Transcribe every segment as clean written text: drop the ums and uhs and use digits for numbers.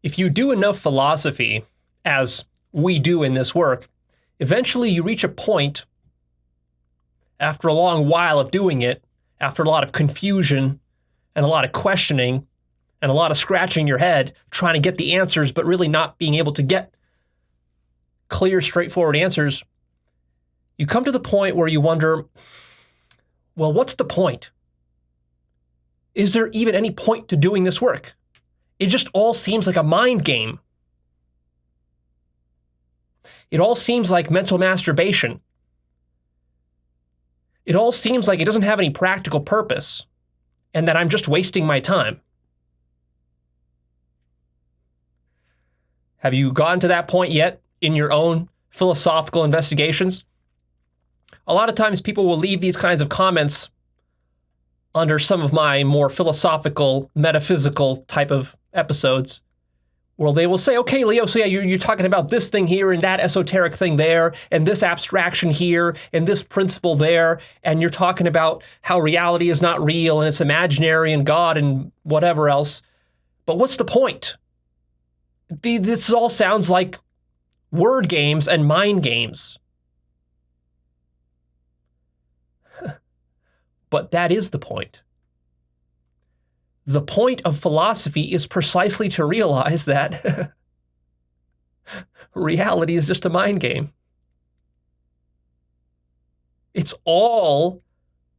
If you do enough philosophy, as we do in this work, eventually you reach a point after a long while of doing it, after a lot of confusion and a lot of questioning and a lot of scratching your head, trying to get the answers, but really not being able to get clear, straightforward answers, you come to the point where you wonder, well, what's the point? Is there even any point to doing this work? It just all seems like a mind game. It all seems like mental masturbation. It all seems like it doesn't have any practical purpose and that I'm just wasting my time. Have you gotten to that point yet in your own philosophical investigations? A lot of times people will leave these kinds of comments under some of my more philosophical, metaphysical type of episodes, where they will say, okay, Leo, so yeah, you're talking about this thing here and that esoteric thing there and this abstraction here and this principle there, and you're talking about how reality is not real and it's imaginary and God and whatever else. But what's the point? This all sounds like word games and mind games. But that is the point. The point of philosophy is precisely to realize that reality is just a mind game. It's all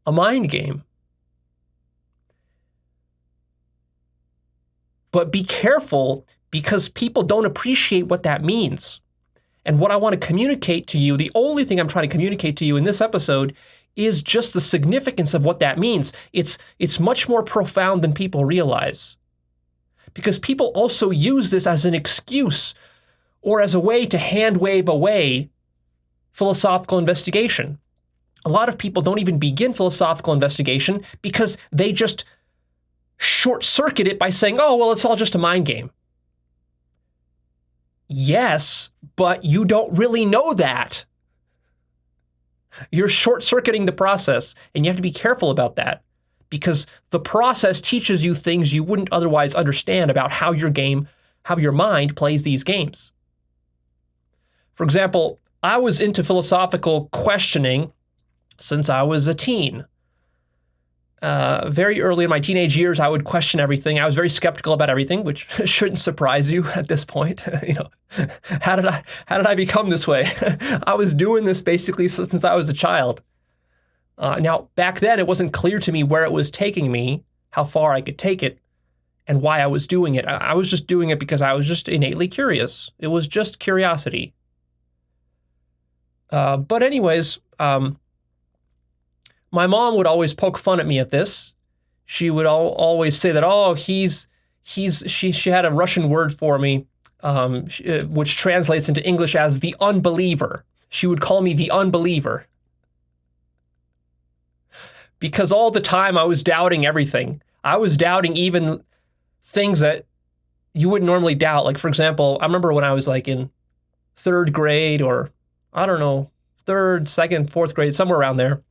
a mind game. But be careful, because people don't appreciate what that means. And what I want to communicate to you, the only thing I'm trying to communicate to you in this episode, is just the significance of what that means. It's much more profound than people realize. Because people also use this as an excuse or as a way to hand wave away philosophical investigation. A lot of people don't even begin philosophical investigation because they just short-circuit it by saying, oh, well, it's all just a mind game. Yes, but you don't really know that. You're short-circuiting the process, and you have to be careful about that, because the process teaches you things you wouldn't otherwise understand about how your mind plays these games. For example, I was into philosophical questioning since I was a teen. Very early in my teenage years, I would question everything. I was very skeptical about everything, which shouldn't surprise you at this point. How did I become this way? I was doing this basically since I was a child. Now, back then, it wasn't clear to me where it was taking me, how far I could take it, and why I was doing it. I was just doing it because I was just innately curious. It was just curiosity. But anyways, my mom would always poke fun at me at this. She would always say that, oh, she had a Russian word for me, which translates into English as the unbeliever. She would call me the unbeliever. Because all the time I was doubting everything. I was doubting even things that you wouldn't normally doubt. Like, for example, I remember when I was like in third grade, or I don't know, third, second, fourth grade, somewhere around there,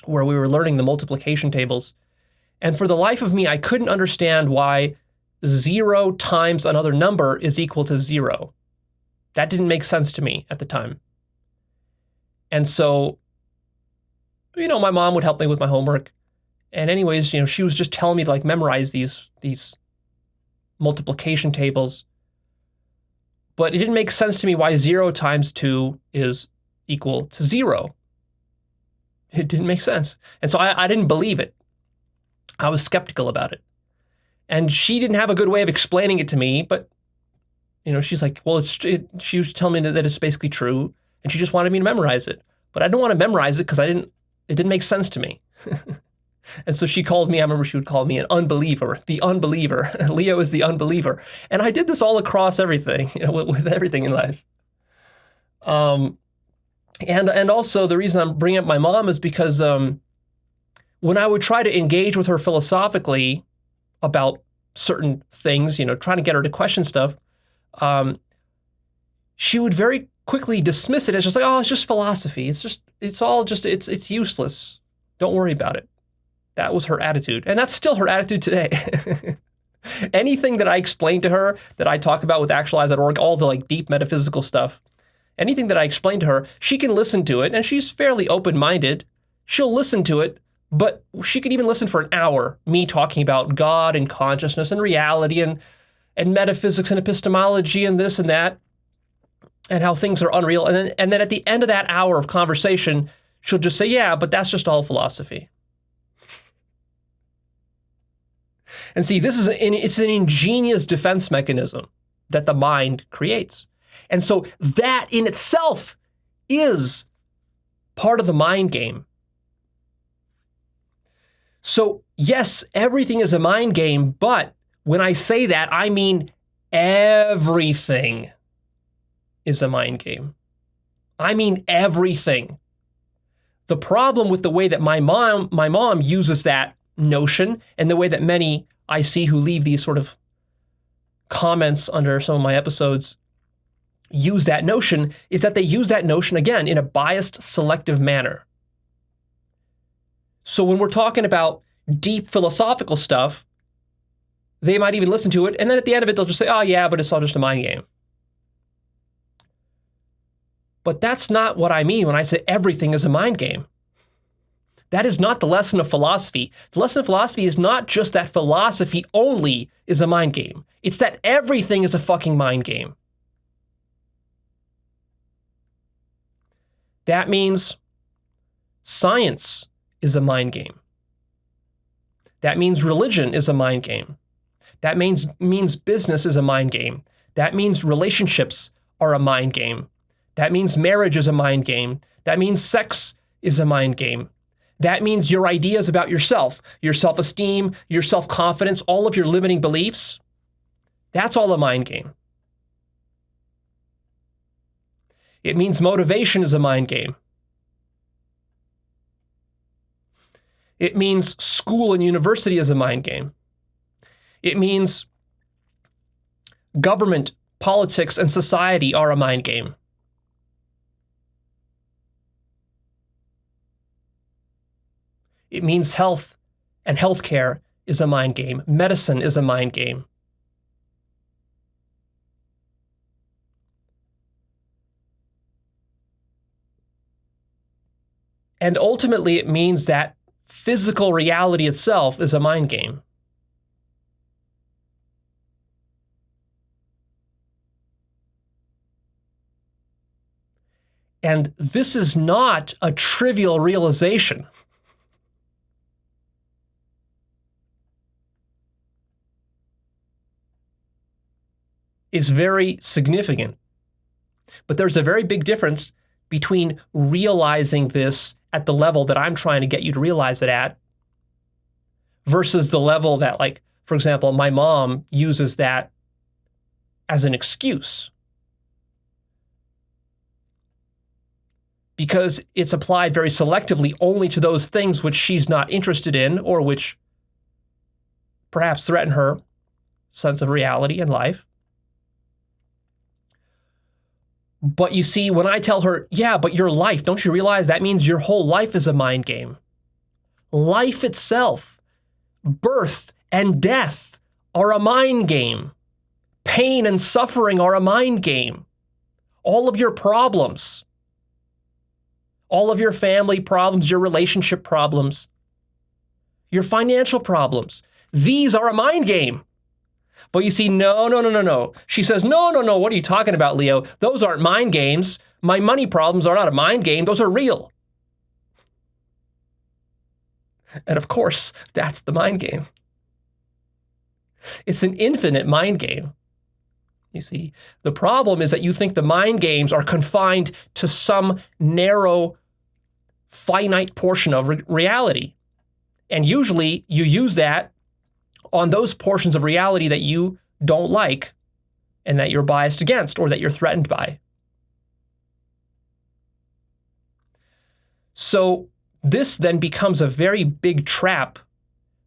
where we were learning the multiplication tables. And for the life of me, I couldn't understand why 0 times another number is equal to 0. That didn't make sense to me at the time. And so, my mom would help me with my homework. And anyways, she was just telling me to like memorize these multiplication tables. But it didn't make sense to me why 0 times 2 is equal to 0. It didn't make sense. And so I didn't believe it. I was skeptical about it. And she didn't have a good way of explaining it to me, but, she's like, well, she was telling me that it's basically true, and she just wanted me to memorize it. But I didn't want to memorize it because it didn't make sense to me. And so she called me, I remember she would call me an unbeliever, the unbeliever. Leo is the unbeliever. And I did this all across everything, with everything in life. And also the reason I'm bringing up my mom is because when I would try to engage with her philosophically about certain things, trying to get her to question stuff, she would very quickly dismiss it as just like, oh, it's just philosophy. It's useless. Don't worry about it. That was her attitude. And that's still her attitude today. Anything that I explain to her, that I talk about with Actualized.org, all the like deep metaphysical stuff, anything that I explain to her, she can listen to it, and she's fairly open-minded. She'll listen to it, but she could even listen for an hour, me talking about God and consciousness and reality and metaphysics and epistemology and this and that, and how things are unreal. And then at the end of that hour of conversation, she'll just say, yeah, but that's just all philosophy. And see, it's an ingenious defense mechanism that the mind creates. And so that in itself is part of the mind game. So yes, everything is a mind game, but when I say that, I mean everything is a mind game. I mean everything. The problem with the way that my mom uses that notion, and the way that many I see who leave these sort of comments under some of my episodes use that notion, is that they use that notion, again, in a biased, selective manner. So when we're talking about deep philosophical stuff, they might even listen to it, and then at the end of it, they'll just say, oh yeah, but it's all just a mind game. But that's not what I mean when I say everything is a mind game. That is not the lesson of philosophy. The lesson of philosophy is not just that philosophy only is a mind game. It's that everything is a fucking mind game. That means science is a mind game. That means religion is a mind game. That means business is a mind game. That means relationships are a mind game. That means marriage is a mind game. That means sex is a mind game. That means your ideas about yourself, your self-esteem, your self-confidence, all of your limiting beliefs, that's all a mind game. It means motivation is a mind game. It means school and university is a mind game. It means government, politics, and society are a mind game. It means health and healthcare is a mind game. Medicine is a mind game. And ultimately, it means that physical reality itself is a mind game. And this is not a trivial realization. Is very significant. But there's a very big difference between realizing this at the level that I'm trying to get you to realize it at versus the level that, like, for example, my mom uses that as an excuse. Because it's applied very selectively only to those things which she's not interested in or which perhaps threaten her sense of reality and life. But you see, when I tell her, yeah, but your life, don't you realize that means your whole life is a mind game? Life itself, birth and death are a mind game. Pain and suffering are a mind game. All of your problems, all of your family problems, your relationship problems, your financial problems, these are a mind game. But you see, no. She says, no. What are you talking about, Leo? Those aren't mind games. My money problems are not a mind game. Those are real. And of course, that's the mind game. It's an infinite mind game. You see, the problem is that you think the mind games are confined to some narrow, finite portion of reality. And usually you use that on those portions of reality that you don't like and that you're biased against or that you're threatened by. So this then becomes a very big trap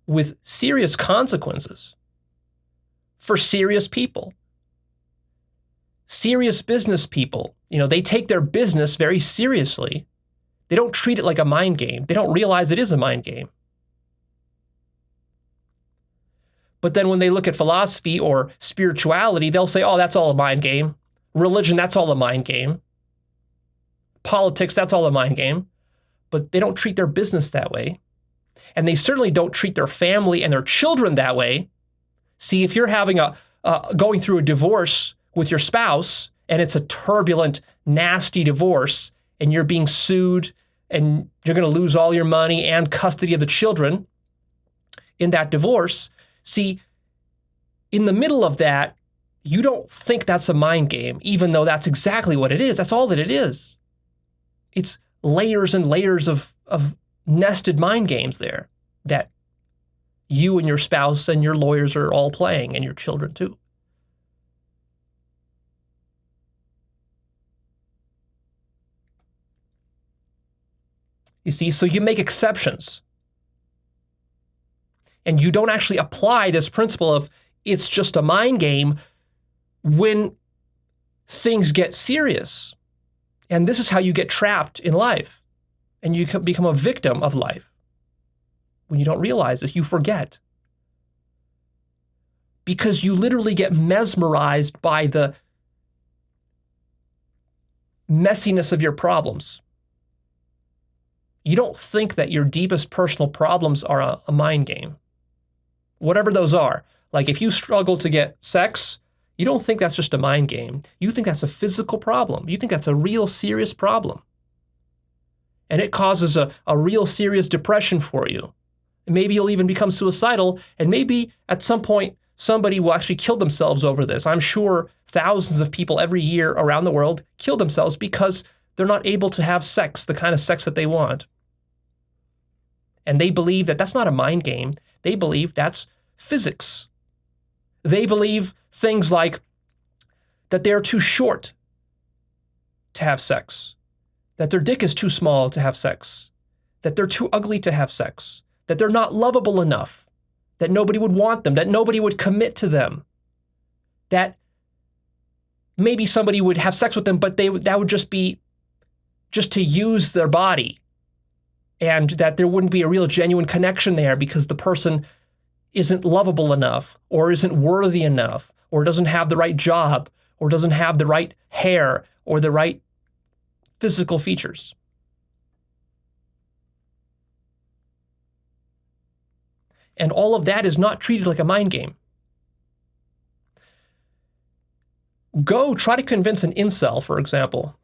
with serious consequences for serious people. Serious business people, they take their business very seriously. They don't treat it like a mind game. They don't realize it is a mind game. But then when they look at philosophy or spirituality, they'll say, oh, that's all a mind game. Religion, that's all a mind game. Politics, that's all a mind game. But they don't treat their business that way. And they certainly don't treat their family and their children that way. See, if you're having going through a divorce with your spouse, and it's a turbulent, nasty divorce, and you're being sued, and you're going to lose all your money and custody of the children in that divorce, see, in the middle of that, you don't think that's a mind game, even though that's exactly what it is. That's all that it is. It's layers and layers of nested mind games there that you and your spouse and your lawyers are all playing, and your children too. You see, so you make exceptions. And you don't actually apply this principle of it's just a mind game when things get serious. And this is how you get trapped in life. And you become a victim of life. When you don't realize this, you forget. Because you literally get mesmerized by the messiness of your problems. You don't think that your deepest personal problems are a mind game. Whatever those are. Like if you struggle to get sex, you don't think that's just a mind game. You think that's a physical problem. You think that's a real serious problem. And it causes a real serious depression for you. And maybe you'll even become suicidal, and maybe at some point somebody will actually kill themselves over this. I'm sure thousands of people every year around the world kill themselves because they're not able to have sex, the kind of sex that they want. And they believe that that's not a mind game. They believe that's physics. They believe things like that they're too short to have sex, that their dick is too small to have sex, that they're too ugly to have sex, that they're not lovable enough, that nobody would want them, that nobody would commit to them, that maybe somebody would have sex with them, but that would just be just to use their body, and that there wouldn't be a real genuine connection there because the person isn't lovable enough, or isn't worthy enough, or doesn't have the right job, or doesn't have the right hair, or the right physical features. And all of that is not treated like a mind game. Go try to convince an incel, for example.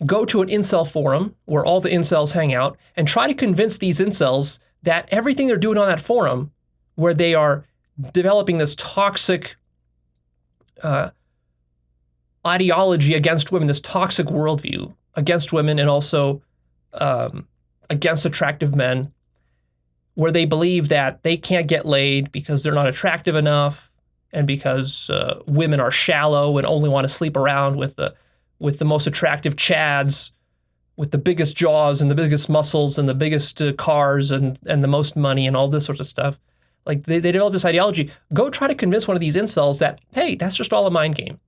Go to an incel forum where all the incels hang out and try to convince these incels that everything they're doing on that forum, where they are developing this toxic ideology against women, this toxic worldview against women, and also against attractive men, where they believe that they can't get laid because they're not attractive enough, and because women are shallow and only want to sleep around with the most attractive chads, with the biggest jaws and the biggest muscles and the biggest cars and the most money and all this sorts of stuff. Like they develop this ideology. Go try to convince one of these incels that, hey, that's just all a mind game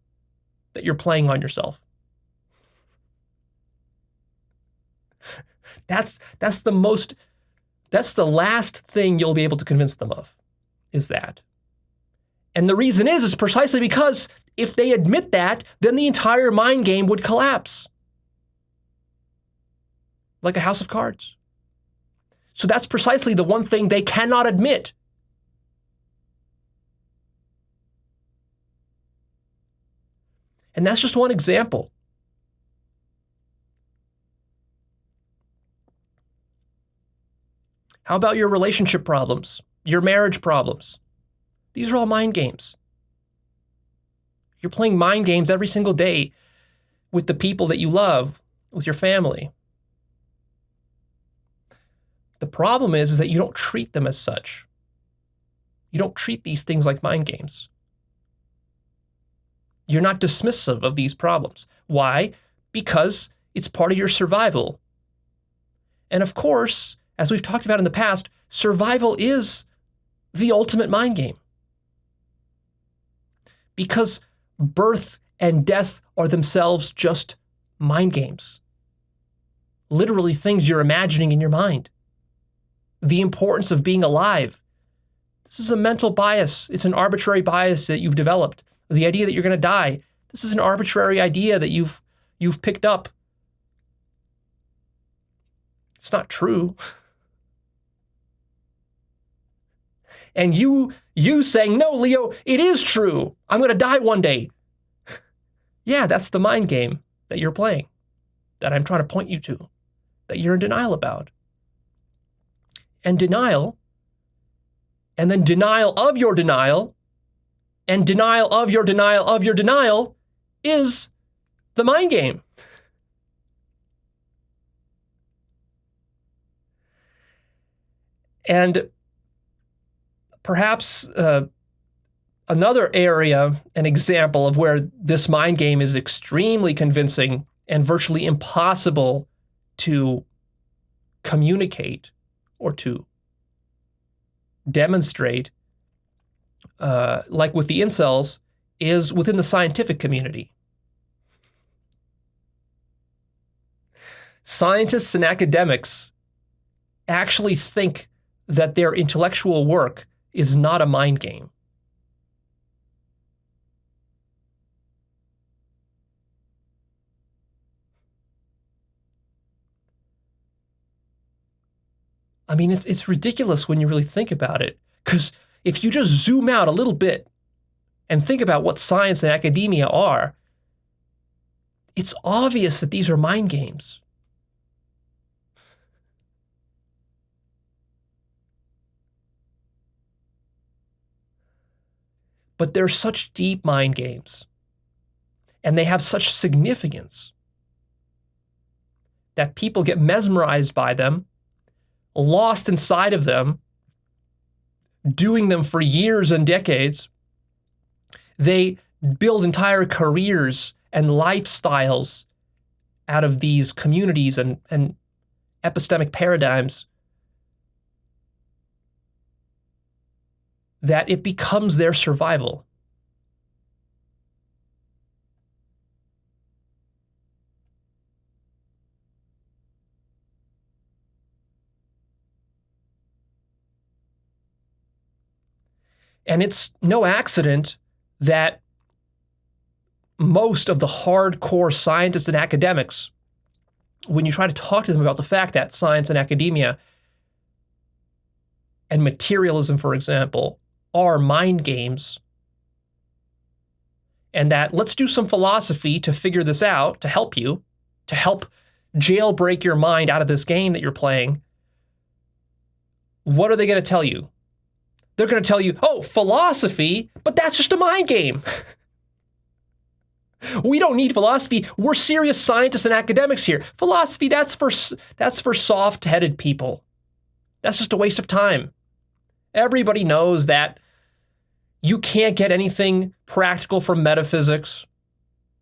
that you're playing on yourself. That's the last thing you'll be able to convince them of, is that. And the reason is precisely because if they admit that, then the entire mind game would collapse. Like a house of cards. So that's precisely the one thing they cannot admit. And that's just one example. How about your relationship problems, your marriage problems? These are all mind games. You're playing mind games every single day with the people that you love, with your family. The problem is that you don't treat them as such. You don't treat these things like mind games. You're not dismissive of these problems. Why? Because it's part of your survival. And of course, as we've talked about in the past, survival is the ultimate mind game. Because birth and death are themselves just mind games. Literally things you're imagining in your mind. The importance of being alive, This is a mental bias. It's an arbitrary bias that you've developed. The idea that you're going to die. This is an arbitrary idea that you've picked up. It's not true. And you saying, no, Leo, it is true. I'm going to die one day. Yeah, that's the mind game that you're playing, that I'm trying to point you to, that you're in denial about. And denial, and then denial of your denial, and denial of your denial of your denial is the mind game. And perhaps another area, an example of where this mind game is extremely convincing and virtually impossible to communicate or to demonstrate, like with the incels, is within the scientific community. Scientists and academics actually think that their intellectual work is not a mind game. I mean, it's ridiculous when you really think about it, because if you just zoom out a little bit and think about what science and academia are, it's obvious that these are mind games. But they're such deep mind games, and they have such significance that people get mesmerized by them, lost inside of them, doing them for years and decades. They build entire careers and lifestyles out of these communities and epistemic paradigms, that it becomes their survival. And it's no accident that most of the hardcore scientists and academics, when you try to talk to them about the fact that science and academia and materialism, for example, are mind games, and that let's do some philosophy to figure this out, to help you, to help jailbreak your mind out of this game that you're playing, what are they going to tell you? They're going to tell you, oh, philosophy, but that's just a mind game. We don't need philosophy. We're serious scientists and academics here. Philosophy, that's for soft-headed people. That's just a waste of time. Everybody knows that you can't get anything practical from metaphysics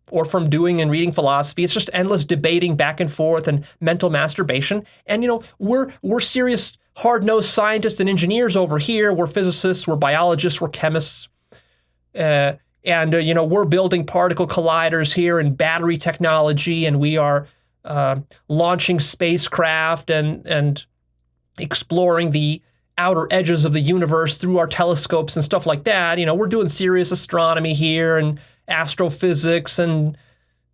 or from doing and reading philosophy. It's just endless debating back and forth and mental masturbation. And, we're serious, hard-nosed scientists and engineers over here. We're physicists, we're biologists, we're chemists. And we're building particle colliders here and battery technology, and we are launching spacecraft and exploring the outer edges of the universe through our telescopes and stuff like that. We're doing serious astronomy here and astrophysics and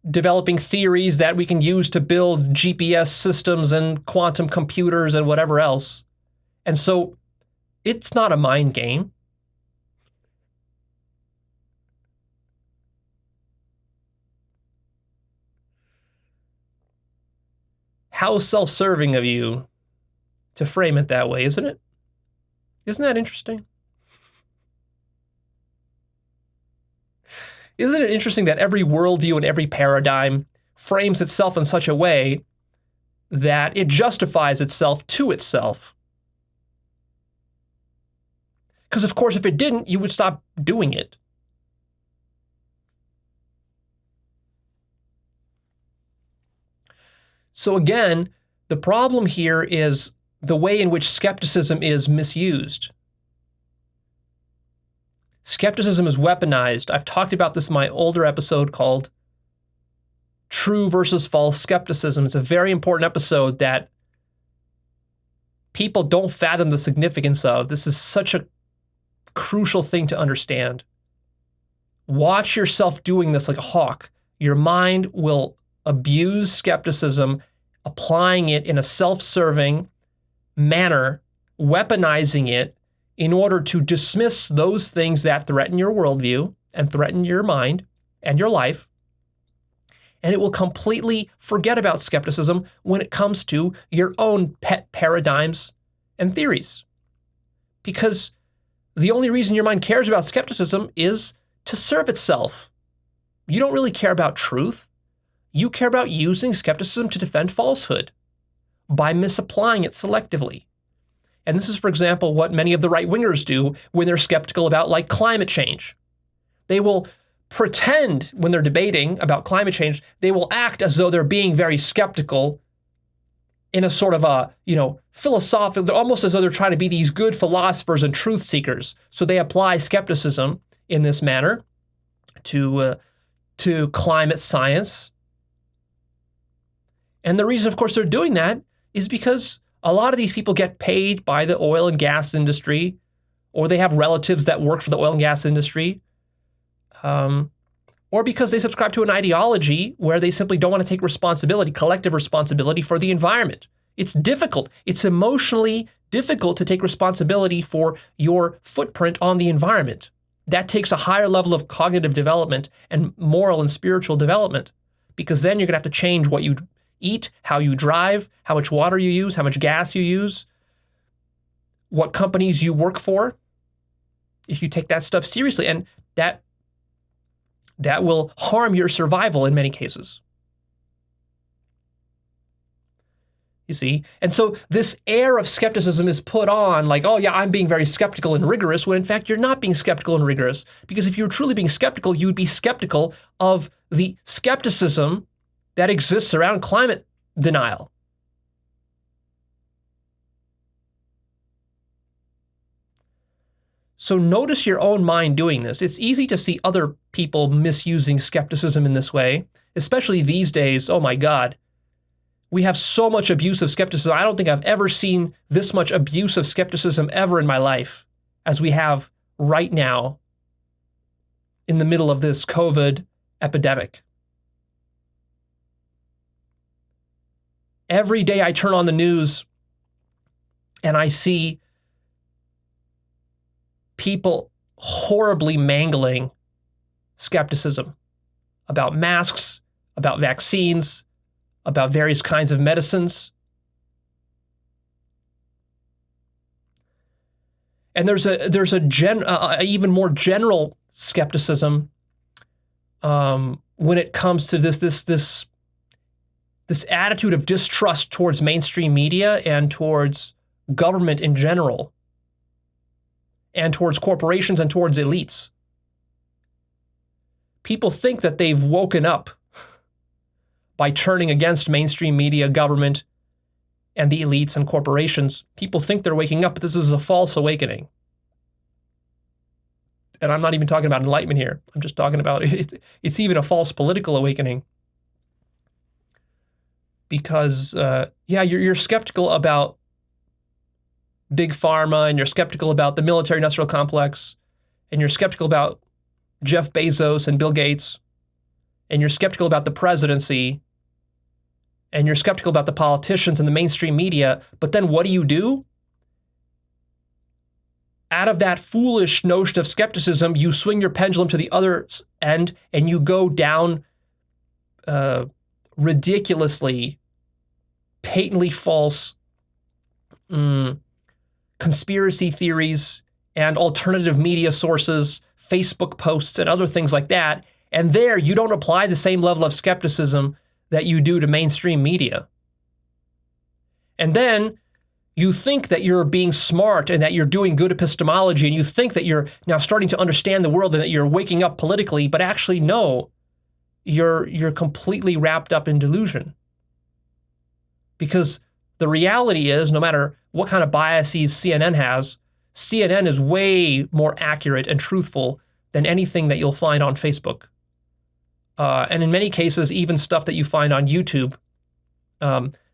developing theories that we can use to build GPS systems and quantum computers and whatever else. And so it's not a mind game. How self-serving of you to frame it that way, isn't it? Isn't that interesting? Isn't it interesting that every worldview and every paradigm frames itself in such a way that it justifies itself to itself? Because, of course, if it didn't, you would stop doing it. So again, the problem here is the way in which skepticism is misused. Skepticism is weaponized. I've talked about this in my older episode called True versus False Skepticism. It's a very important episode that people don't fathom the significance of. This is such a crucial thing to understand. Watch yourself doing this like a hawk. Your mind will abuse skepticism, applying it in a self-serving manner, weaponizing it in order to dismiss those things that threaten your worldview and threaten your mind and your life. And it will completely forget about skepticism when it comes to your own pet paradigms and theories. Because the only reason your mind cares about skepticism is to serve itself. You don't really care about truth. You care about using skepticism to defend falsehood by misapplying it selectively. And this is, for example, what many of the right-wingers do when they're skeptical about, like, climate change. They will pretend when they're debating about climate change, they will act as though they're being very skeptical in a sort of a, philosophical, almost as though they're trying to be these good philosophers and truth seekers. So they apply skepticism in this manner to climate science. And the reason, of course, they're doing that is because a lot of these people get paid by the oil and gas industry, or they have relatives that work for the oil and gas industry, or because they subscribe to an ideology where they simply don't want to take responsibility, collective responsibility for the environment. It's difficult. It's emotionally difficult to take responsibility for your footprint on the environment. That takes a higher level of cognitive development and moral and spiritual development, because then you're going to have to change what you eat, how you drive, how much water you use, how much gas you use, what companies you work for, if you take that stuff seriously. And that will harm your survival in many cases. You see? And so this air of skepticism is put on like, oh yeah, I'm being very skeptical and rigorous, when in fact you're not being skeptical and rigorous. Because if you were truly being skeptical, you would be skeptical of the skepticism that exists around climate denial. So notice your own mind doing this. It's easy to see other people misusing skepticism in this way, especially these days. Oh my God. We have so much abuse of skepticism. I don't think I've ever seen this much abuse of skepticism ever in my life as we have right now in the middle of this COVID epidemic. Every day I turn on the news and I see people horribly mangling skepticism about masks, about vaccines, about various kinds of medicines. And there's a even more general skepticism when it comes to this attitude of distrust towards mainstream media and towards government in general, and towards corporations and towards elites. People think that they've woken up by turning against mainstream media, government, and the elites and corporations. People think they're waking up, but this is a false awakening. And I'm not even talking about enlightenment here. I'm just talking about it's even a false political awakening. Because, you're skeptical about big pharma, and you're skeptical about the military-industrial complex, and you're skeptical about Jeff Bezos and Bill Gates, and you're skeptical about the presidency, and you're skeptical about the politicians and the mainstream media, but then what do? Out of that foolish notion of skepticism, you swing your pendulum to the other end, and you go down ridiculously, patently false conspiracy theories and alternative media sources, Facebook posts, and other things like that. And there, you don't apply the same level of skepticism that you do to mainstream media. And then you think that you're being smart and that you're doing good epistemology, and you think that you're now starting to understand the world and that you're waking up politically, but actually, no, you're completely wrapped up in delusion. Because the reality is, no matter what kind of biases CNN has, CNN is way more accurate and truthful than anything that you'll find on Facebook. And in many cases, even stuff that you find on YouTube.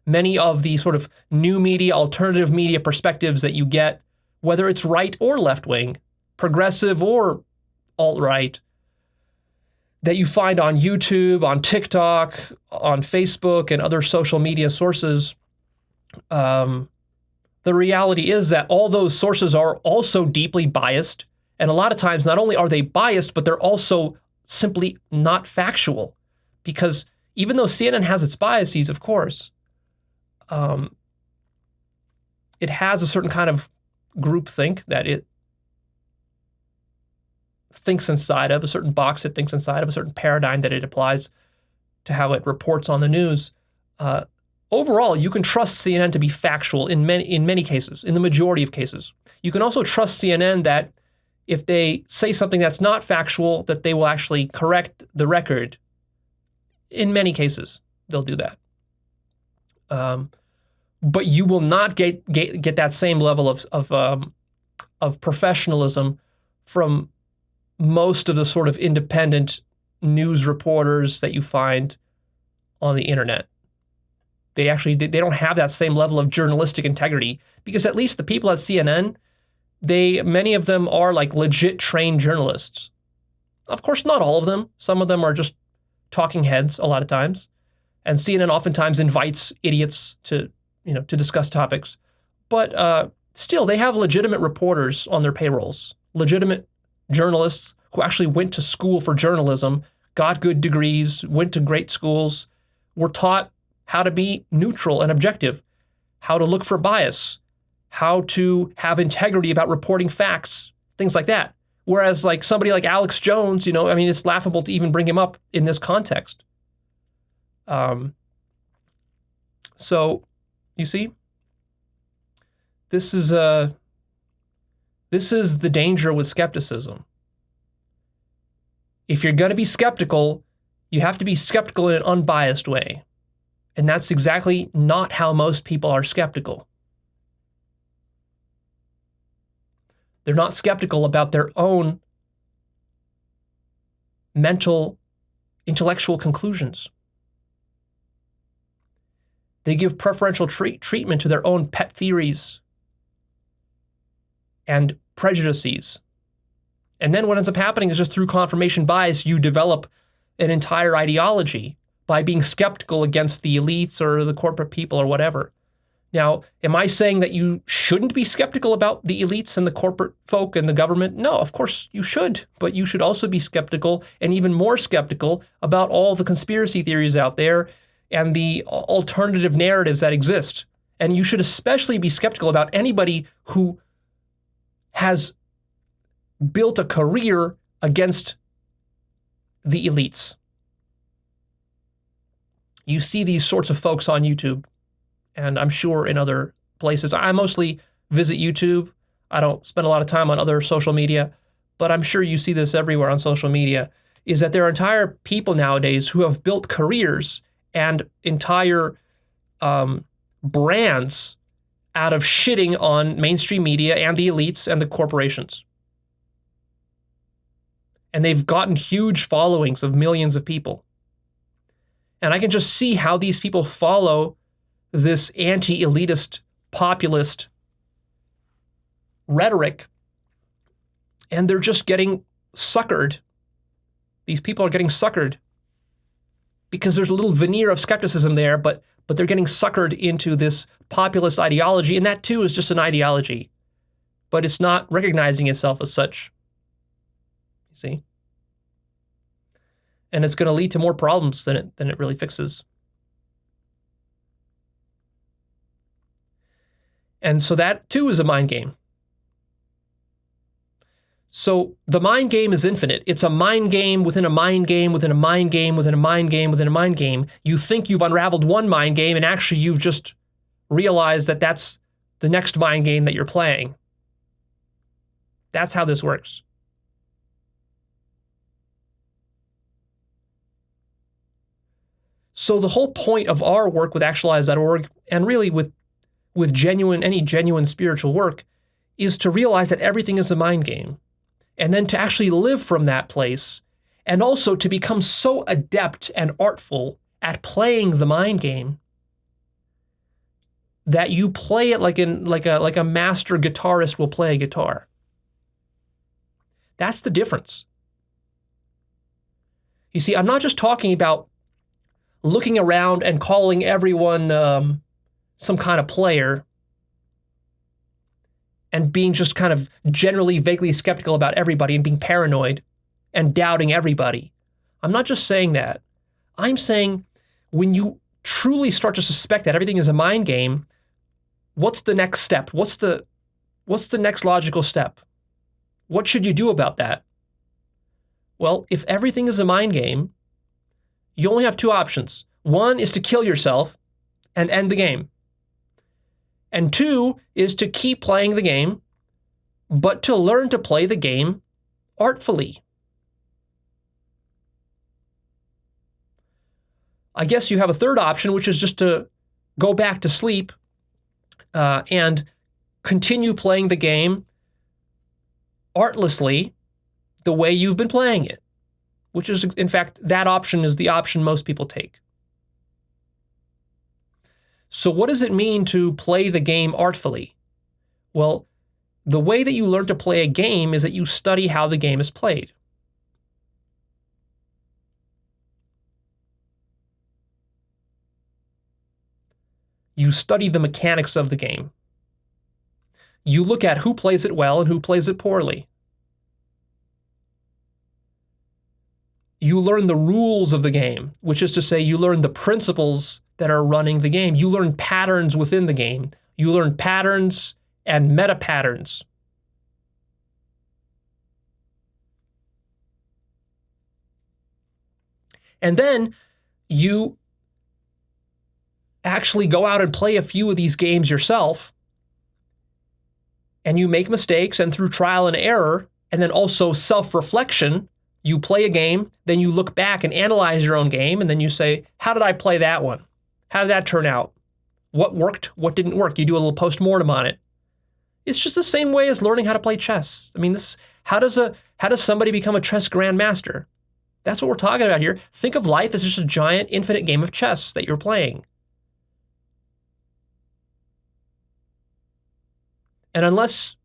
Many of the sort of new media, alternative media perspectives that you get, whether it's right or left wing, progressive or alt-right, that you find on YouTube, on TikTok, on Facebook, and other social media sources, the reality is that all those sources are also deeply biased. And a lot of times, not only are they biased, but they're also simply not factual. Because even though CNN has its biases, of course, it has a certain kind of groupthink that it thinks inside of, a certain box it thinks inside of, a certain paradigm that it applies to how it reports on the news. Overall, you can trust CNN to be factual in many cases, in the majority of cases. You can also trust CNN that if they say something that's not factual, that they will actually correct the record. In many cases, they'll do that. But you will not get that same level of professionalism from most of the sort of independent news reporters that you find on the internet. They don't have that same level of journalistic integrity, because at least the people at CNN, many of them are like legit trained journalists. Of course, not all of them. Some of them are just talking heads a lot of times. And CNN oftentimes invites idiots to discuss topics. But still, they have legitimate reporters on their payrolls, legitimate journalists who actually went to school for journalism, got good degrees, went to great schools, were taught how to be neutral and objective, how to look for bias, how to have integrity about reporting facts, things like that. Whereas like somebody like Alex Jones, it's laughable to even bring him up in this context. So you see, this is the danger with skepticism. If you're going to be skeptical, you have to be skeptical in an unbiased way. And that's exactly not how most people are skeptical. They're not skeptical about their own mental, intellectual conclusions. They give preferential treatment to their own pet theories and prejudices. And then what ends up happening is just through confirmation bias, you develop an entire ideology by being skeptical against the elites or the corporate people or whatever. Now, am I saying that you shouldn't be skeptical about the elites and the corporate folk and the government? No, of course you should. But you should also be skeptical, and even more skeptical, about all the conspiracy theories out there and the alternative narratives that exist. And you should especially be skeptical about anybody who has built a career against the elites. You see these sorts of folks on YouTube, and I'm sure in other places. I mostly visit YouTube. I don't spend a lot of time on other social media, but I'm sure you see this everywhere on social media, is that there are entire people nowadays who have built careers and entire brands out of shitting on mainstream media and the elites and the corporations. And they've gotten huge followings of millions of people. And I can just see how these people follow this anti-elitist, populist rhetoric, and they're just getting suckered. These people are getting suckered because there's a little veneer of skepticism there, but they're getting suckered into this populist ideology, and that too is just an ideology, but it's not recognizing itself as such. You see? And it's going to lead to more problems than it really fixes. And so that too is a mind game. So the mind game is infinite. It's a mind game within a mind game within a mind game within a mind game within a mind game. You think you've unraveled one mind game, and actually you've just realized that that's the next mind game that you're playing. That's how this works. So the whole point of our work with Actualized.org, and really with any genuine spiritual work, is to realize that everything is a mind game, and then to actually live from that place, and also to become so adept and artful at playing the mind game that you play it like a master guitarist will play a guitar. That's the difference. You see, I'm not just talking about looking around and calling everyone some kind of player and being just kind of generally vaguely skeptical about everybody and being paranoid and doubting everybody. I'm not just saying that. I'm saying when you truly start to suspect that everything is a mind game, what's the next step? What's the next logical step? What should you do about that? Well, if everything is a mind game, you only have two options. One is to kill yourself and end the game. And two is to keep playing the game, but to learn to play the game artfully. I guess you have a third option, which is just to go back to sleep and continue playing the game artlessly the way you've been playing it, which is, in fact, that option is the option most people take. So what does it mean to play the game artfully? Well, the way that you learn to play a game is that you study how the game is played. You study the mechanics of the game. You look at who plays it well and who plays it poorly. You learn the rules of the game, which is to say you learn the principles that are running the game. You learn patterns within the game. You learn patterns and meta patterns. And then you actually go out and play a few of these games yourself, and you make mistakes, and through trial and error, and then also self-reflection, you play a game, then you look back and analyze your own game, and then you say, how did I play that one? How did that turn out? What worked? What didn't work? You do a little post-mortem on it. It's just the same way as learning how to play chess. I mean, how does somebody become a chess grandmaster? That's what we're talking about here. Think of life as just a giant infinite game of chess that you're playing. And unless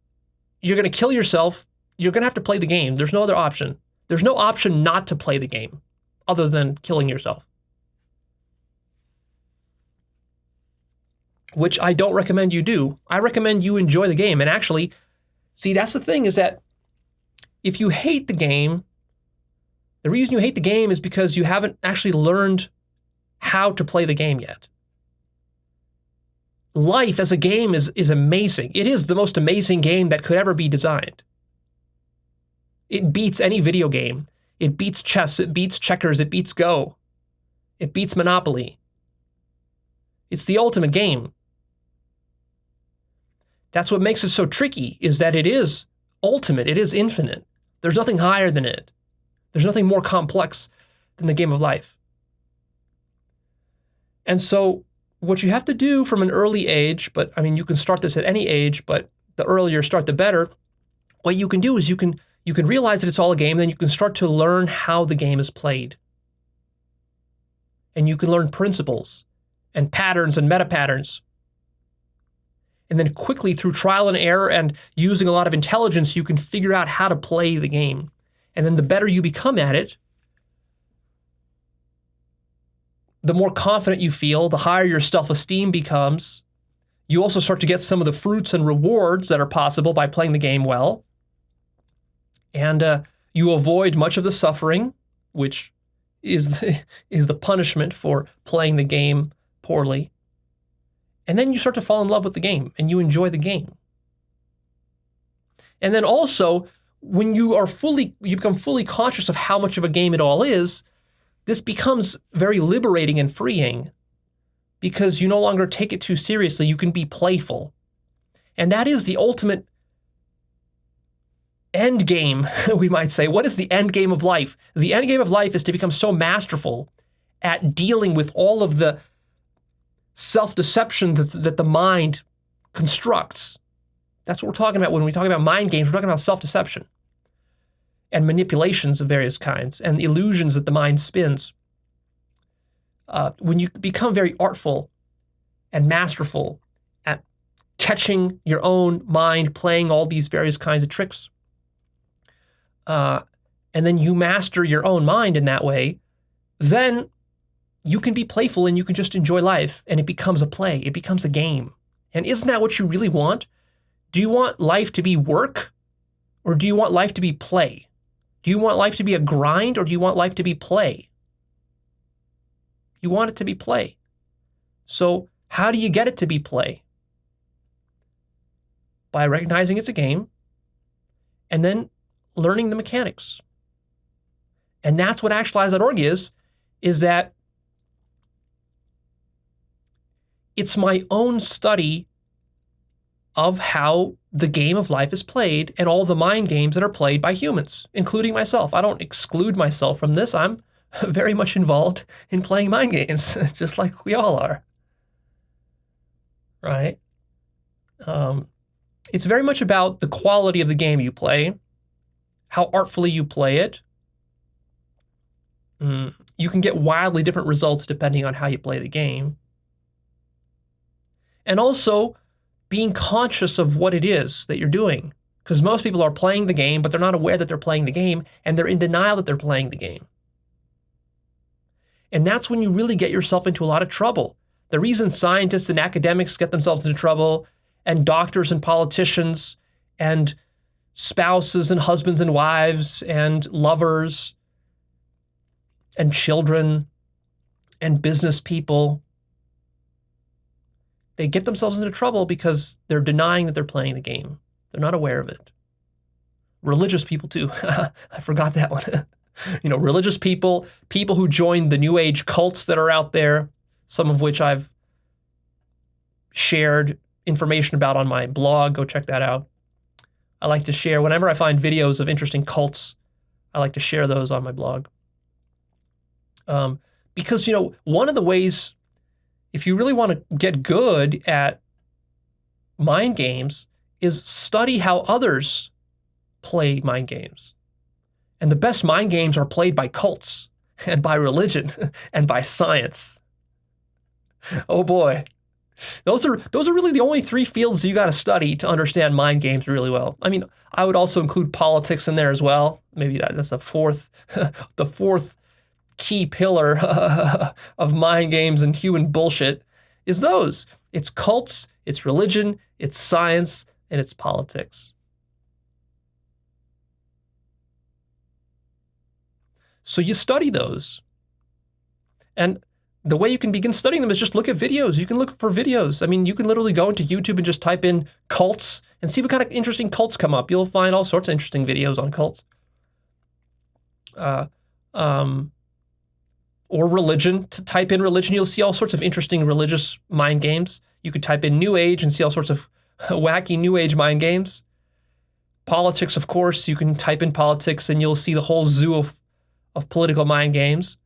you're going to kill yourself, you're going to have to play the game. There's no other option. There's no option not to play the game other than killing yourself, which I don't recommend you do. I recommend you enjoy the game. And actually, see, that's the thing, is that if you hate the game, the reason you hate the game is because you haven't actually learned how to play the game yet. Life as a game is amazing. It is the most amazing game that could ever be designed. It beats any video game. It beats chess. It beats checkers. It beats Go. It beats Monopoly. It's the ultimate game. That's what makes it so tricky, is that it is ultimate. It is infinite. There's nothing higher than it. There's nothing more complex than the game of life. And so what you have to do from an early age, but I mean, you can start this at any age, but the earlier you start, the better. What you can do is you can realize that it's all a game, then you can start to learn how the game is played. And you can learn principles and patterns and meta patterns. And then quickly, through trial and error and using a lot of intelligence, you can figure out how to play the game. And then the better you become at it, the more confident you feel, the higher your self-esteem becomes. You also start to get some of the fruits and rewards that are possible by playing the game well. And you avoid much of the suffering, which is the punishment for playing the game poorly. And then you start to fall in love with the game, and you enjoy the game. And then also, when you become fully conscious of how much of a game it all is, this becomes very liberating and freeing, because you no longer take it too seriously. You can be playful. And that is the ultimate end game, we might say. What is the end game of life? The end game of life is to become so masterful at dealing with all of the self-deception that the mind constructs. That's what we're talking about when we talk about mind games. We're talking about self-deception and manipulations of various kinds and illusions that the mind spins. When you become very artful and masterful at catching your own mind playing all these various kinds of tricks, and then you master your own mind in that way, then you can be playful and you can just enjoy life, and it becomes a play. It becomes a game. And isn't that what you really want? Do you want life to be work, or do you want life to be play? Do you want life to be a grind, or do you want life to be play? You want it to be play. So how do you get it to be play? By recognizing it's a game and then learning the mechanics. And that's what Actualized.org is that it's my own study of how the game of life is played and all the mind games that are played by humans, including myself. I don't exclude myself from this. I'm very much involved in playing mind games, just like we all are. Right? It's very much about the quality of the game you play, how artfully you play it. You can get wildly different results depending on how you play the game. And also being conscious of what it is that you're doing. Because most people are playing the game, but they're not aware that they're playing the game, and they're in denial that they're playing the game. And that's when you really get yourself into a lot of trouble. The reason scientists and academics get themselves into trouble, and doctors and politicians, and spouses and husbands and wives, and lovers, and children, and business people, they get themselves into trouble because they're denying that they're playing the game. They're not aware of it. Religious people too. I forgot that one. Religious people, people who join the New Age cults that are out there, some of which I've shared information about on my blog. Go check that out. I like to share, whenever I find videos of interesting cults, I like to share those on my blog. Because, one of the ways, if you really want to get good at mind games, is study how others play mind games. And the best mind games are played by cults and by religion and by science. Oh boy. Those are really the only three fields you got to study to understand mind games really well. I mean, I would also include politics in there as well. Maybe that's the fourth key pillar of mind games and human bullshit is those. It's cults, it's religion, it's science, and it's politics. So you study those. And the way you can begin studying them is just look at videos. You can look for videos. I mean, you can literally go into YouTube and just type in cults and see what kind of interesting cults come up. You'll find all sorts of interesting videos on cults. Or religion. To type in religion, you'll see all sorts of interesting religious mind games. You could type in New Age and see all sorts of wacky New Age mind games. Politics, of course, you can type in politics and you'll see the whole zoo of political mind games.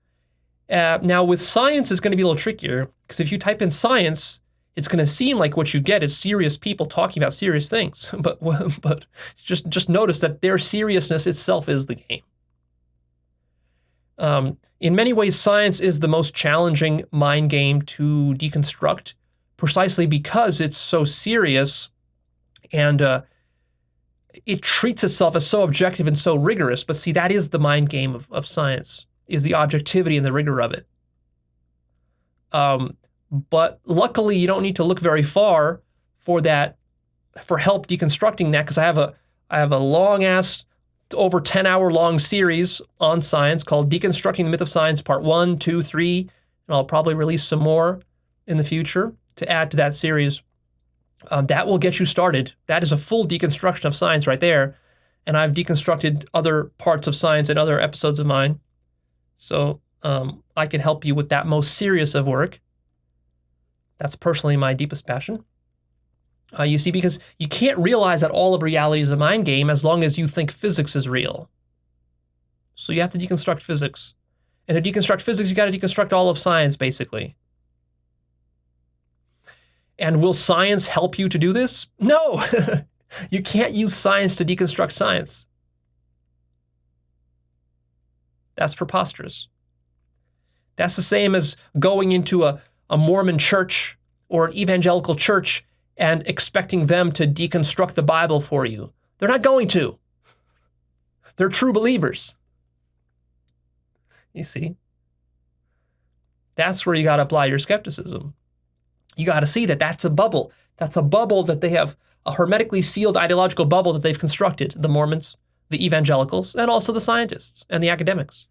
Now, with science, it's going to be a little trickier, because if you type in science, it's going to seem like what you get is serious people talking about serious things. But just notice that their seriousness itself is the game. In many ways, science is the most challenging mind game to deconstruct, precisely because it's so serious and it treats itself as so objective and so rigorous. But see, that is the mind game of science, is the objectivity and the rigor of it. But luckily, you don't need to look very far for help deconstructing that, because I have a long-ass, over 10-hour-long series on science called Deconstructing the Myth of Science, Part 1, 2, 3, and I'll probably release some more in the future to add to that series. That will get you started. That is a full deconstruction of science right there, and I've deconstructed other parts of science in other episodes of mine. So I can help you with that most serious of work. That's personally my deepest passion. You see, because you can't realize that all of reality is a mind game as long as you think physics is real. So you have to deconstruct physics. And to deconstruct physics, you got to deconstruct all of science, basically. And will science help you to do this? No! You can't use science to deconstruct science. That's preposterous. That's the same as going into a Mormon church or an evangelical church and expecting them to deconstruct the Bible for you. They're not going to. They're true believers. You see? That's where you got to apply your skepticism. You got to see that that's a bubble. That's a bubble that they have, a hermetically sealed ideological bubble that they've constructed, the Mormons, the evangelicals, and also the scientists and the academics.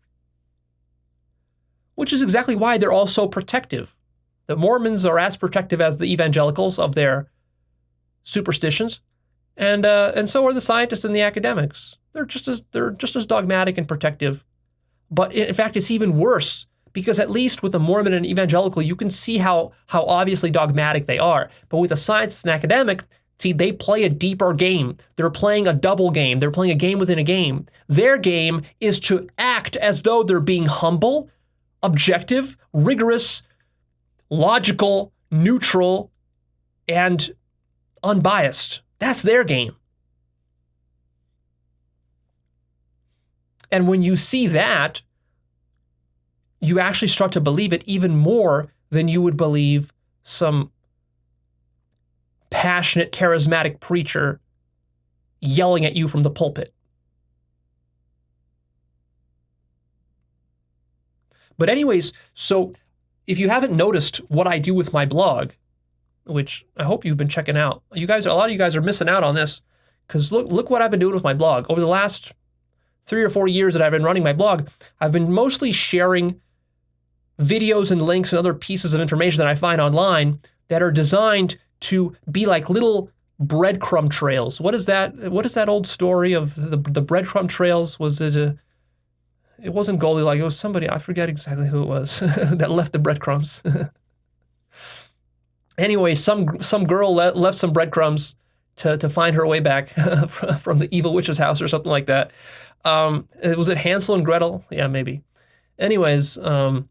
Which is exactly why they're all so protective. The Mormons are as protective as the evangelicals of their superstitions, and so are the scientists and the academics. They're just as dogmatic and protective. But in fact, it's even worse, because at least with a Mormon and evangelical, you can see how obviously dogmatic they are. But with a scientist and academic, see, they play a deeper game. They're playing a double game. They're playing a game within a game. Their game is to act as though they're being humble, objective, rigorous, logical, neutral, and unbiased. That's their game. And when you see that, you actually start to believe it even more than you would believe some passionate, charismatic preacher yelling at you from the pulpit. But anyways, so if you haven't noticed what I do with my blog, which I hope you've been checking out, a lot of you guys are missing out on this, because look what I've been doing with my blog. Over the last 3 or 4 years that I've been running my blog, I've been mostly sharing videos and links and other pieces of information that I find online that are designed to be like little breadcrumb trails. What is that old story of the breadcrumb trails? Was it it wasn't Goldilocks, it was somebody, I forget exactly who it was, that left the breadcrumbs. Anyway, some girl left some breadcrumbs to find her way back from the evil witch's house or something like that. Was it Hansel and Gretel? Yeah, maybe. Anyways, I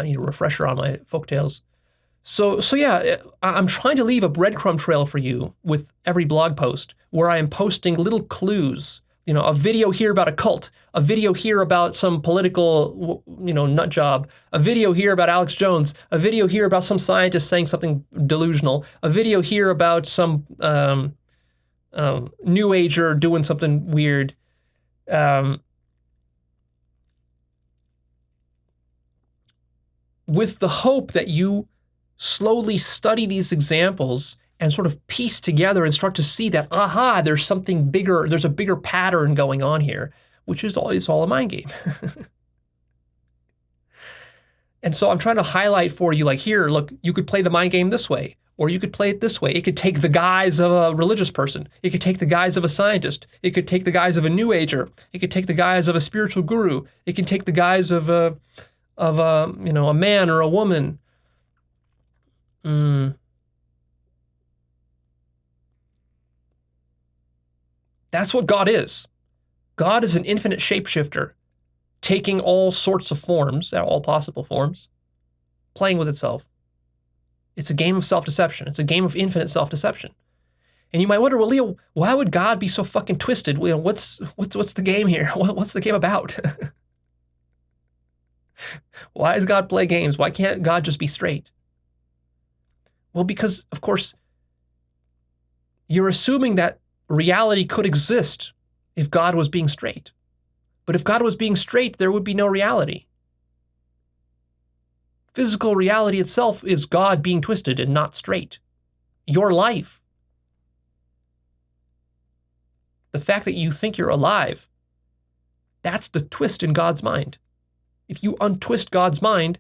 need a refresher on my folktales. So yeah, I'm trying to leave a breadcrumb trail for you with every blog post where I am posting little clues. A video here about a cult, a video here about some political, nut job, a video here about Alex Jones, a video here about some scientist saying something delusional, a video here about some new ager doing something weird. With the hope that you slowly study these examples and sort of piece together and start to see that, there's something bigger, there's a bigger pattern going on here, which is all a mind game. And so I'm trying to highlight for you, like, here, look, you could play the mind game this way, or you could play it this way. It could take the guise of a religious person. It could take the guise of a scientist. It could take the guise of a new ager. It could take the guise of a spiritual guru. It can take the guise of a man or a woman. That's what God is. God is an infinite shapeshifter, taking all sorts of forms, all possible forms, playing with itself. It's a game of self-deception. It's a game of infinite self-deception. And you might wonder, well, Leo, why would God be so fucking twisted? What's the game here? What's the game about? Why does God play games? Why can't God just be straight? Well, because, of course, you're assuming that reality could exist if God was being straight. But if God was being straight, there would be no reality. Physical reality itself is God being twisted and not straight. Your life. The fact that you think you're alive, that's the twist in God's mind. If you untwist God's mind,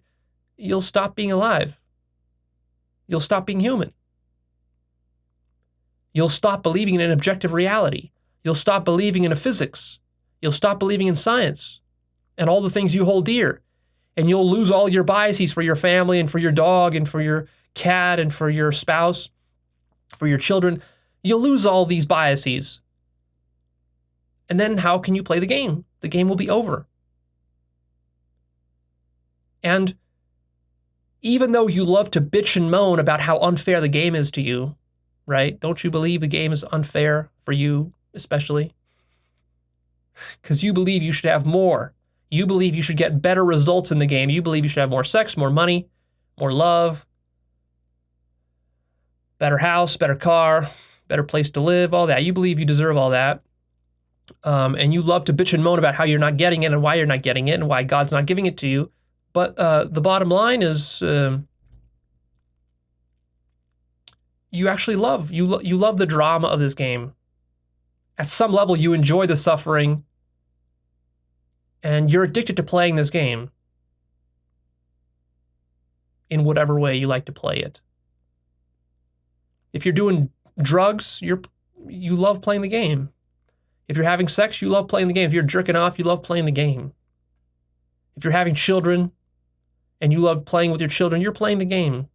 you'll stop being alive. You'll stop being human. You'll stop believing in an objective reality. You'll stop believing in a physics. You'll stop believing in science and all the things you hold dear. And you'll lose all your biases for your family and for your dog and for your cat and for your spouse, for your children. You'll lose all these biases. And then how can you play the game? The game will be over. And even though you love to bitch and moan about how unfair the game is to you, right? Don't you believe the game is unfair for you, especially? Because you believe you should have more. You believe you should get better results in the game. You believe you should have more sex, more money, more love, better house, better car, better place to live, all that. You believe you deserve all that. and you love to bitch and moan about how you're not getting it and why you're not getting it and why God's not giving it to you. But the bottom line is you actually you love the drama of this game. At some level, you enjoy the suffering, and you're addicted to playing this game in whatever way you like to play it. If you're doing drugs, you love playing the game. If you're having sex, you love playing the game. If you're jerking off, you love playing the game. If you're having children and you love playing with your children, you're playing the game.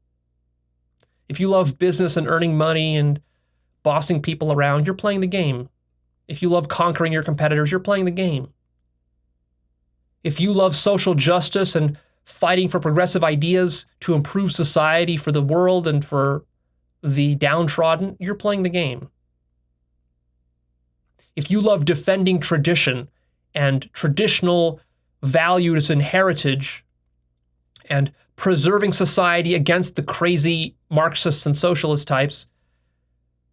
If you love business and earning money and bossing people around, you're playing the game. If you love conquering your competitors, you're playing the game. If you love social justice and fighting for progressive ideas to improve society for the world and for the downtrodden, you're playing the game. If you love defending tradition and traditional values and heritage and preserving society against the crazy Marxists and socialist types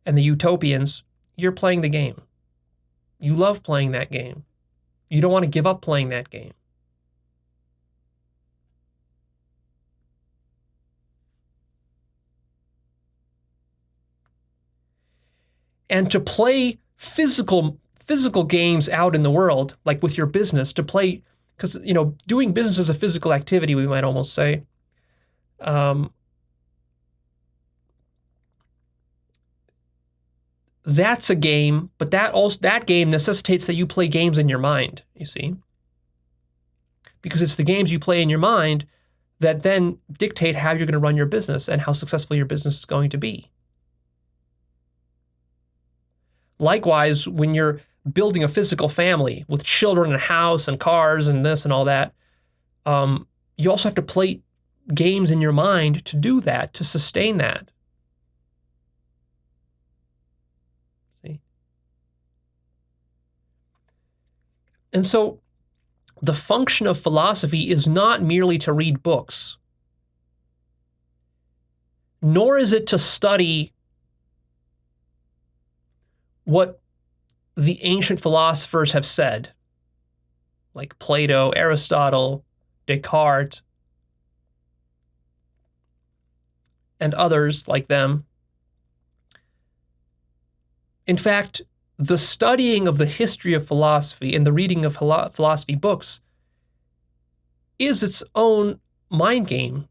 and the utopians, you're playing the game. You love playing that game. You don't want to give up playing that game. And to play physical games out in the world, like with your business, to play, because, doing business is a physical activity, we might almost say. That's a game, but that game necessitates that you play games in your mind, you see? Because it's the games you play in your mind that then dictate how you're going to run your business and how successful your business is going to be. Likewise, when you're building a physical family with children and a house and cars and this and all that, you also have to play games in your mind to do that, to sustain that. See? And so the function of philosophy is not merely to read books, nor is it to study what the ancient philosophers have said, like Plato, Aristotle, Descartes, and others like them. In fact, the studying of the history of philosophy and the reading of philosophy books is its own mind game.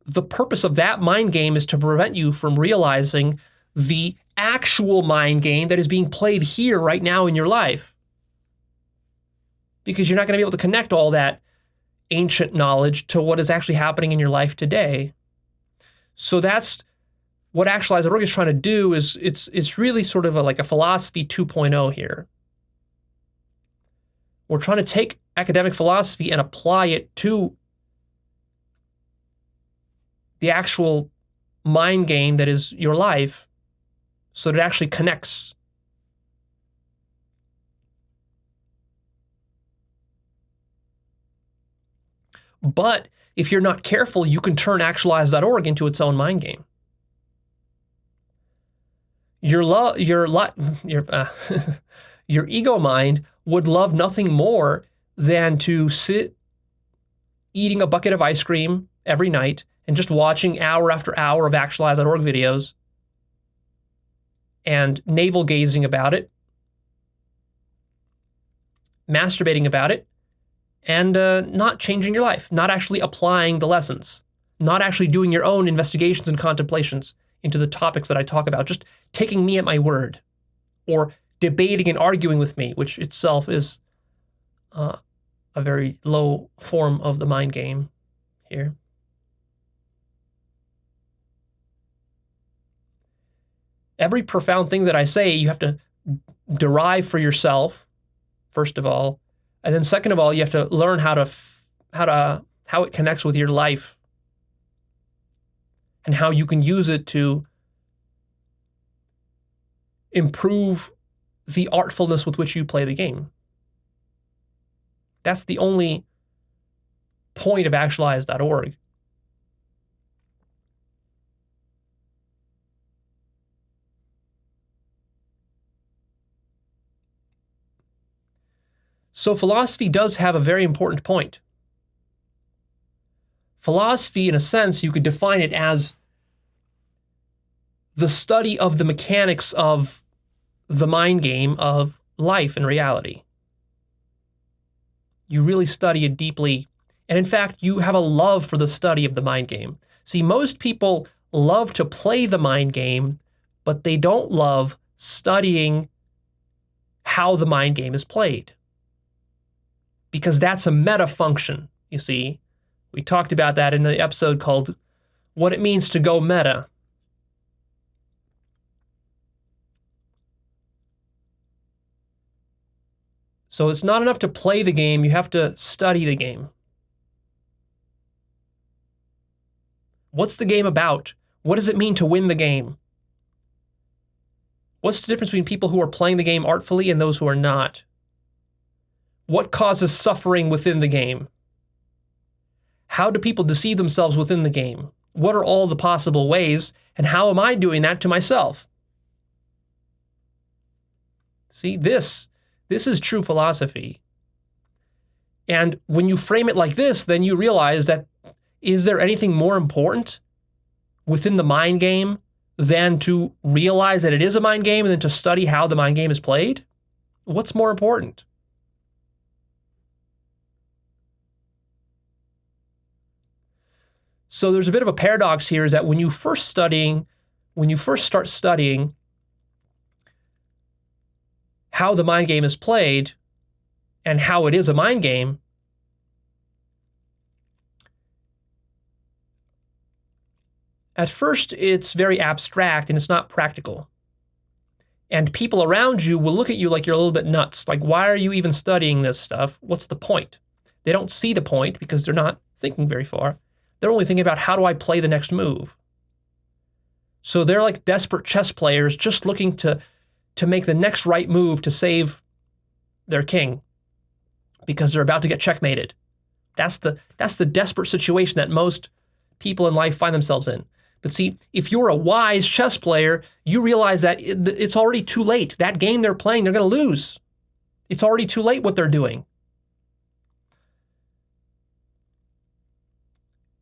The purpose of that mind game is to prevent you from realizing the actual mind game that is being played here right now in your life. Because you're not going to be able to connect all that ancient knowledge to what is actually happening in your life today. So that's what Actualized.org is trying to do. Is it's really sort of like a philosophy 2.0 here. We're trying to take academic philosophy and apply it to the actual mind game that is your life, so that it actually connects. But if you're not careful, you can turn Actualized.org into its own mind game. Your ego mind would love nothing more than to sit eating a bucket of ice cream every night and just watching hour after hour of Actualized.org videos and navel gazing about it, masturbating about it, and not changing your life, not actually applying the lessons, not actually doing your own investigations and contemplations into the topics that I talk about, just taking me at my word, or debating and arguing with me, which itself is a very low form of the mind game here. Every profound thing that I say, you have to derive for yourself, first of all, and then second of all, you have to learn how it connects with your life and how you can use it to improve the artfulness with which you play the game. That's the only point of Actualized.org. So philosophy does have a very important point. Philosophy, in a sense, you could define it as the study of the mechanics of the mind game of life and reality. You really study it deeply. And in fact, you have a love for the study of the mind game. See, most people love to play the mind game, but they don't love studying how the mind game is played. Because that's a meta function, you see. We talked about that in the episode called What It Means to Go Meta. So it's not enough to play the game, you have to study the game. What's the game about? What does it mean to win the game? What's the difference between people who are playing the game artfully and those who are not? What causes suffering within the game? How do people deceive themselves within the game? What are all the possible ways, and how am I doing that to myself? See, this is true philosophy. And when you frame it like this, then you realize that is there anything more important within the mind game than to realize that it is a mind game and then to study how the mind game is played? What's more important? So there's a bit of a paradox here, is that when you first start studying how the mind game is played and how it is a mind game, at first it's very abstract and it's not practical. And people around you will look at you like you're a little bit nuts. Like, why are you even studying this stuff? What's the point? They don't see the point because they're not thinking very far. They're only thinking about, how do I play the next move? So they're like desperate chess players just looking to make the next right move to save their king because they're about to get checkmated. That's the desperate situation that most people in life find themselves in. But see, if you're a wise chess player, you realize that it's already too late. That game they're playing, they're going to lose. It's already too late what they're doing.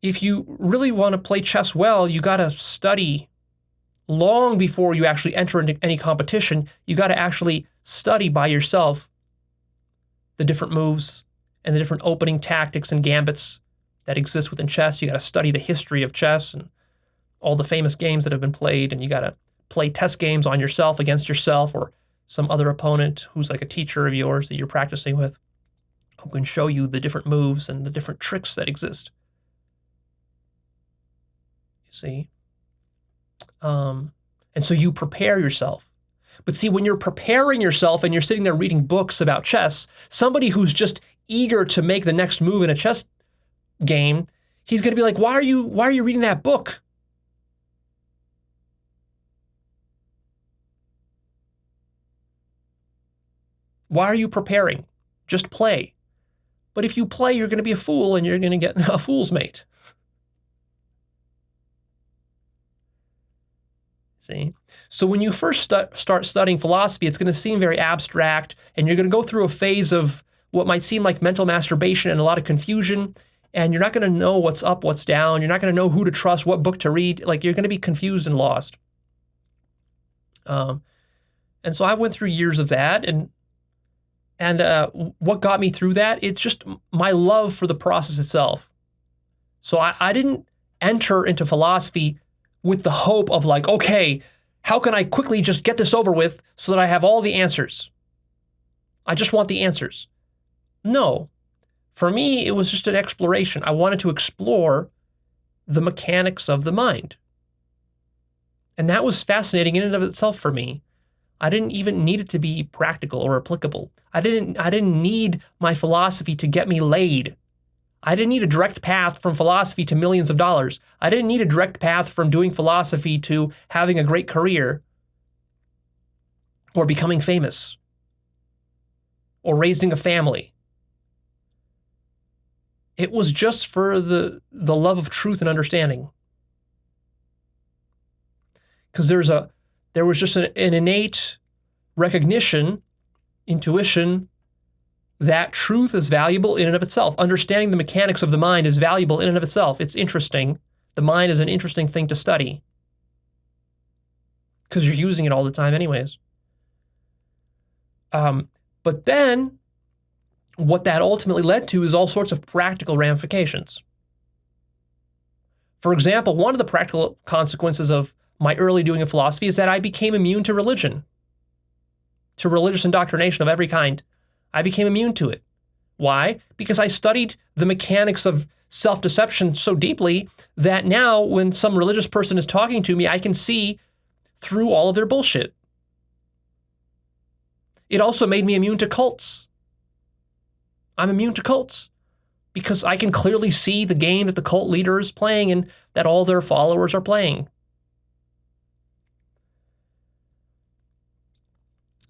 If you really want to play chess well, you got to study long before you actually enter into any competition. You got to actually study by yourself the different moves and the different opening tactics and gambits that exist within chess. You got to study the history of chess and all the famous games that have been played, and you got to play test games on yourself against yourself or some other opponent who's like a teacher of yours that you're practicing with, who can show you the different moves and the different tricks that exist. You see? And so you prepare yourself. But see, when you're preparing yourself and you're sitting there reading books about chess, somebody who's just eager to make the next move in a chess game, he's going to be like, why are you reading that book? Why are you preparing? Just play. But if you play, you're going to be a fool and you're going to get a fool's mate. See? So when you first start studying philosophy, it's going to seem very abstract, and you're going to go through a phase of what might seem like mental masturbation and a lot of confusion, and you're not going to know what's up, what's down. You're not going to know who to trust, what book to read. Like, you're going to be confused and lost. And so I went through years of that, and what got me through that? It's just my love for the process itself. So I didn't enter into philosophy with the hope of like, okay, how can I quickly just get this over with so that I have all the answers? I just want the answers. No. For me, it was just an exploration. I wanted to explore the mechanics of the mind. And that was fascinating in and of itself for me. I didn't even need it to be practical or applicable. I didn't need my philosophy to get me laid. I didn't need a direct path from philosophy to millions of dollars. I didn't need a direct path from doing philosophy to having a great career or becoming famous or raising a family. It was just for the love of truth and understanding. Because there was just an innate recognition, intuition, that truth is valuable in and of itself. Understanding the mechanics of the mind is valuable in and of itself. It's interesting. The mind is an interesting thing to study because you're using it all the time anyways. But then what that ultimately led to is all sorts of practical ramifications. For example, one of the practical consequences of my early doing of philosophy is that I became immune to religion, to religious indoctrination of every kind. I became immune to it. Why? Because I studied the mechanics of self-deception so deeply that now when some religious person is talking to me, I can see through all of their bullshit. It also made me immune to cults. I'm immune to cults because I can clearly see the game that the cult leader is playing and that all their followers are playing.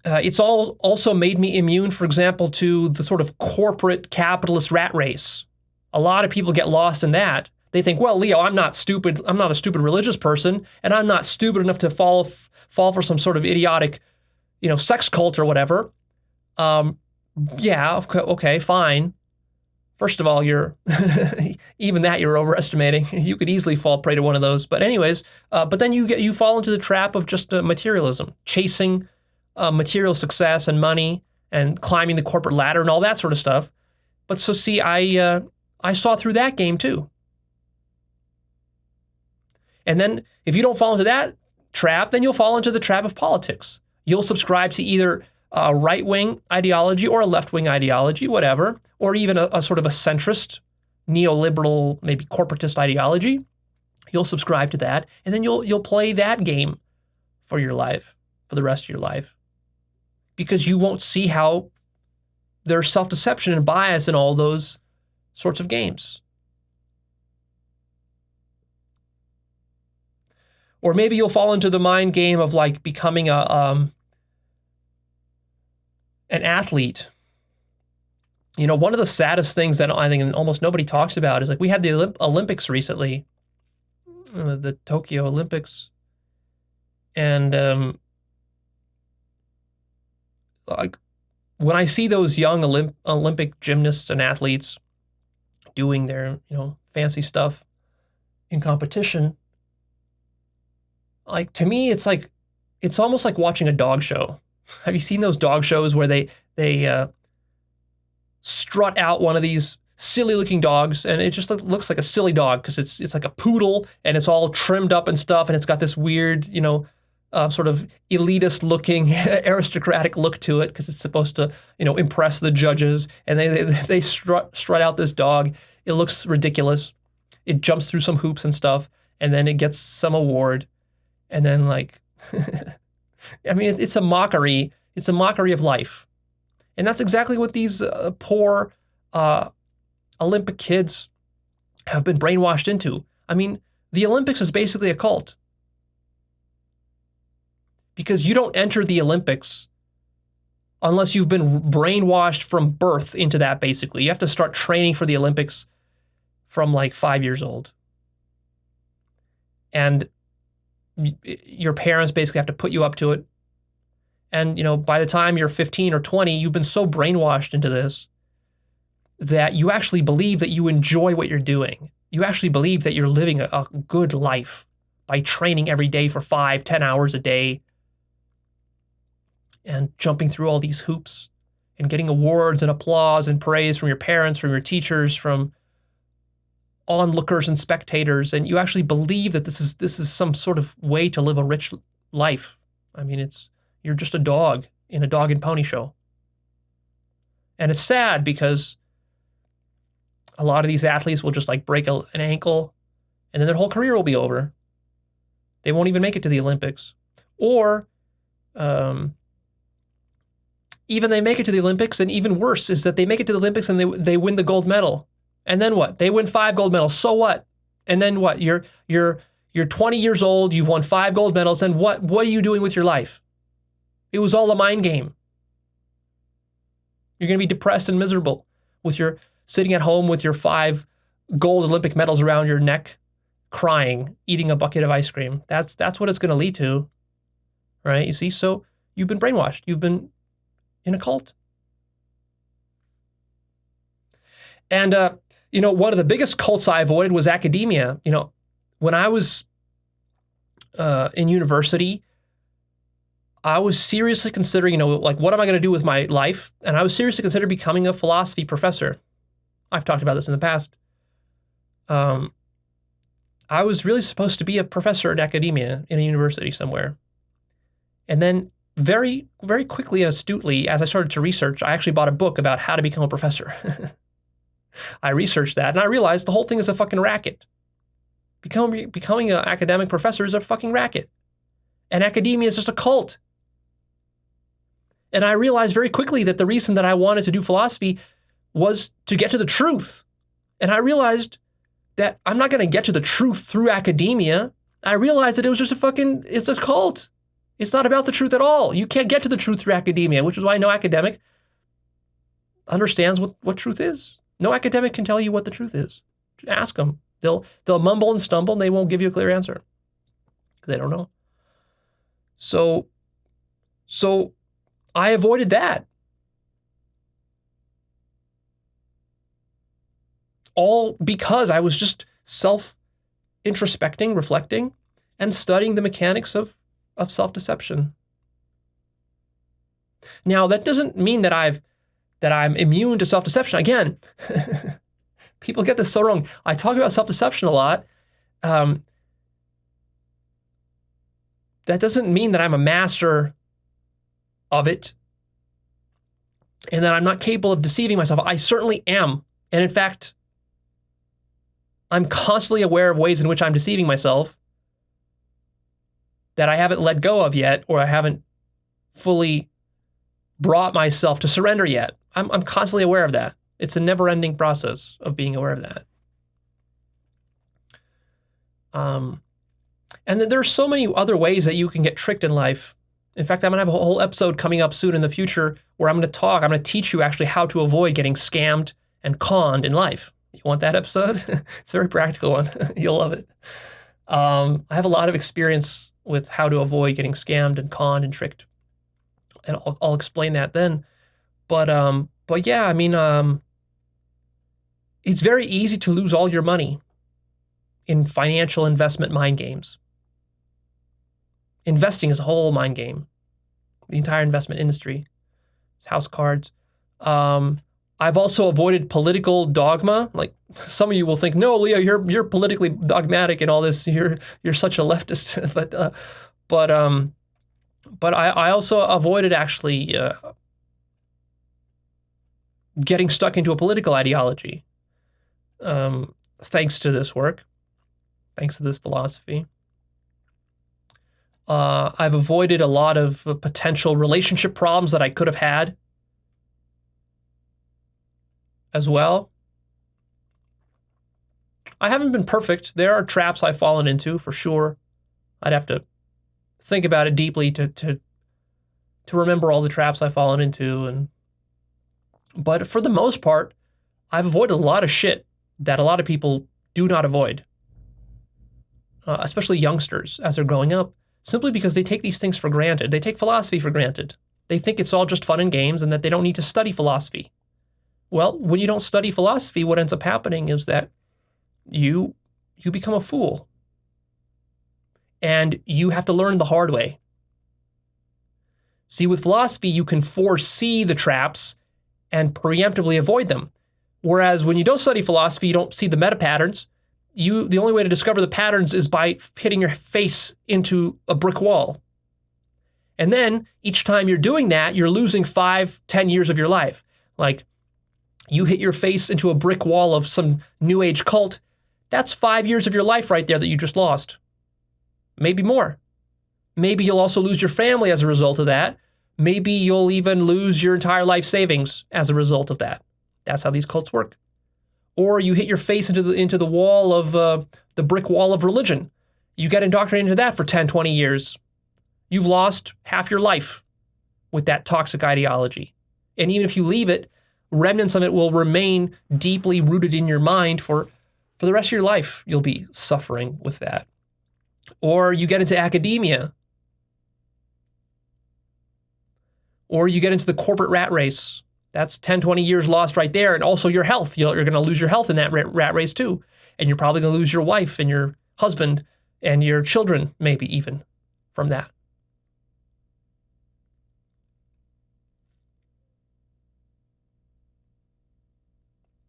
It's also made me immune, for example, to the sort of corporate capitalist rat race. A lot of people get lost in that. They think, well, Leo, I'm not stupid. I'm not a stupid religious person, and I'm not stupid enough to fall for some sort of idiotic, sex cult or whatever. Yeah, okay, fine. First of all, you're even that you're overestimating. You could easily fall prey to one of those. But anyways, but then you fall into the trap of just materialism, chasing material success and money and climbing the corporate ladder and all that sort of stuff. But so see, I saw through that game too. And then if you don't fall into that trap, then you'll fall into the trap of politics. You'll subscribe to either a right-wing ideology or a left-wing ideology, whatever, or even a sort of a centrist, neoliberal, maybe corporatist ideology. You'll subscribe to that, and then you'll play that game for your life, for the rest of your life, because you won't see how there's self-deception and bias in all those sorts of games. Or maybe you'll fall into the mind game of like becoming an athlete. One of the saddest things that I think almost nobody talks about is like we had the Olympics recently, the Tokyo Olympics, and like when I see those young Olympic gymnasts and athletes doing their fancy stuff in competition, like to me it's almost like watching a dog show. Have you seen those dog shows where they strut out one of these silly looking dogs, and it just looks like a silly dog because it's like a poodle and it's all trimmed up and stuff, and it's got this weird sort of elitist looking aristocratic look to it because it's supposed to impress the judges, and they strut out this dog. It looks ridiculous. It jumps through some hoops and stuff, and then it gets some award, and then like I mean, it's a mockery. It's a mockery of life. And that's exactly what these poor Olympic kids have been brainwashed into. I mean, the Olympics is basically a cult. Because you don't enter the Olympics unless you've been brainwashed from birth into that, basically. You have to start training for the Olympics from like 5 years old. And your parents basically have to put you up to it. And, by the time you're 15 or 20, you've been so brainwashed into this that you actually believe that you enjoy what you're doing. You actually believe that you're living a good life by training every day for 5-10 hours a day and jumping through all these hoops and getting awards and applause and praise from your parents, from your teachers, from onlookers and spectators. And you actually believe that this is some sort of way to live a rich life. I mean, you're just a dog in a dog and pony show. And it's sad because a lot of these athletes will just like break an ankle and then their whole career will be over. They won't even make it to the Olympics. Or even they make it to the Olympics, and even worse is that they make it to the Olympics and they win the gold medal. And then what? They win 5 gold medals. So what? And then what? You're 20 years old, you've won 5 gold medals, and what are you doing with your life? It was all a mind game. You're going to be depressed and miserable with your sitting at home with your 5 gold Olympic medals around your neck, crying, eating a bucket of ice cream. That's what it's going to lead to, right? You see, so you've been brainwashed. You've been in a cult. And, one of the biggest cults I avoided was academia. When I was in university, I was seriously considering, what am I going to do with my life? And I was seriously considering becoming a philosophy professor. I've talked about this in the past. I was really supposed to be a professor in academia in a university somewhere. And then very, very quickly and astutely, as I started to research, I actually bought a book about how to become a professor. I researched that, and I realized the whole thing is a fucking racket. Becoming an academic professor is a fucking racket. And academia is just a cult. And I realized very quickly that the reason that I wanted to do philosophy was to get to the truth. And I realized that I'm not going to get to the truth through academia. I realized that it was just it's a cult. It's not about the truth at all. You can't get to the truth through academia, which is why no academic understands what truth is. No academic can tell you what the truth is. Ask them. They'll mumble and stumble, and they won't give you a clear answer because they don't know. So I avoided that. All because I was just self-introspecting, reflecting, and studying the mechanics of self-deception. Now, that doesn't mean that I'm immune to self-deception. Again, people get this so wrong. I talk about self-deception a lot. That doesn't mean that I'm a master of it and that I'm not capable of deceiving myself. I certainly am. And in fact, I'm constantly aware of ways in which I'm deceiving myself that I haven't let go of yet, or I haven't fully brought myself to surrender yet. I'm constantly aware of that. It's a never-ending process of being aware of that. And then there are so many other ways that you can get tricked in life. In fact, I'm going to have a whole episode coming up soon in the future where I'm going to teach you actually how to avoid getting scammed and conned in life. You want that episode? It's a very practical one. You'll love it. I have a lot of experience with how to avoid getting scammed and conned and tricked. And I'll explain that then. But yeah, I mean, it's very easy to lose all your money in financial investment mind games. Investing is a whole mind game. The entire investment industry, house cards. I've also avoided political dogma. Like some of you will think, no, Leo, you're politically dogmatic and all this. You're such a leftist. But I also avoided actually getting stuck into a political ideology. Thanks to this work, thanks to this philosophy. I've avoided a lot of potential relationship problems that I could have had as well. I haven't been perfect. There are traps I've fallen into for sure. I'd have to think about it deeply to remember all the traps I've fallen into. But for the most part, I've avoided a lot of shit that a lot of people do not avoid, especially youngsters as they're growing up, simply because they take these things for granted. They take philosophy for granted. They think it's all just fun and games and that they don't need to study philosophy. Well, when you don't study philosophy, what ends up happening is that you become a fool. And you have to learn the hard way. See, with philosophy, you can foresee the traps and preemptively avoid them. Whereas when you don't study philosophy, you don't see the meta patterns. The only way to discover the patterns is by hitting your face into a brick wall. And then each time you're doing that, you're losing 5-10 years of your life. Like you hit your face into a brick wall of some new age cult. That's 5 years of your life right there that you just lost. Maybe more. Maybe you'll also lose your family as a result of that. Maybe you'll even lose your entire life savings as a result of that. That's how these cults work. Or you hit your face into the wall of the brick wall of religion. You get indoctrinated into that for 10, 20 years. You've lost half your life with that toxic ideology. And even if you leave it, remnants of it will remain deeply rooted in your mind for the rest of your life. You'll be suffering with that. Or you get into academia. Or you get into the corporate rat race That's 10, 20 years lost right there. And also your health. You're going to lose your health in that rat race too. And you're probably going to lose your wife and your husband and your children, maybe even from that.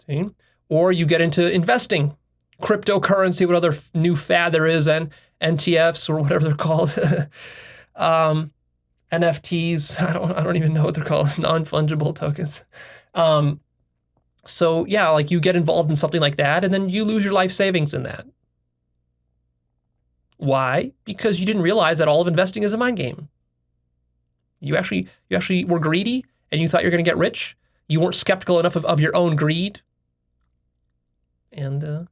See? Or you get into investing, cryptocurrency, what other new fad there is, and NTFs or whatever they're called. NFTs, I don't even know what they're called, non-fungible tokens. So yeah, like you get involved in something like that and then you lose your life savings in that. Why? Because you didn't realize that all of investing is a mind game. You actually were greedy and you thought you're going to get rich. You weren't skeptical enough of your own greed. And,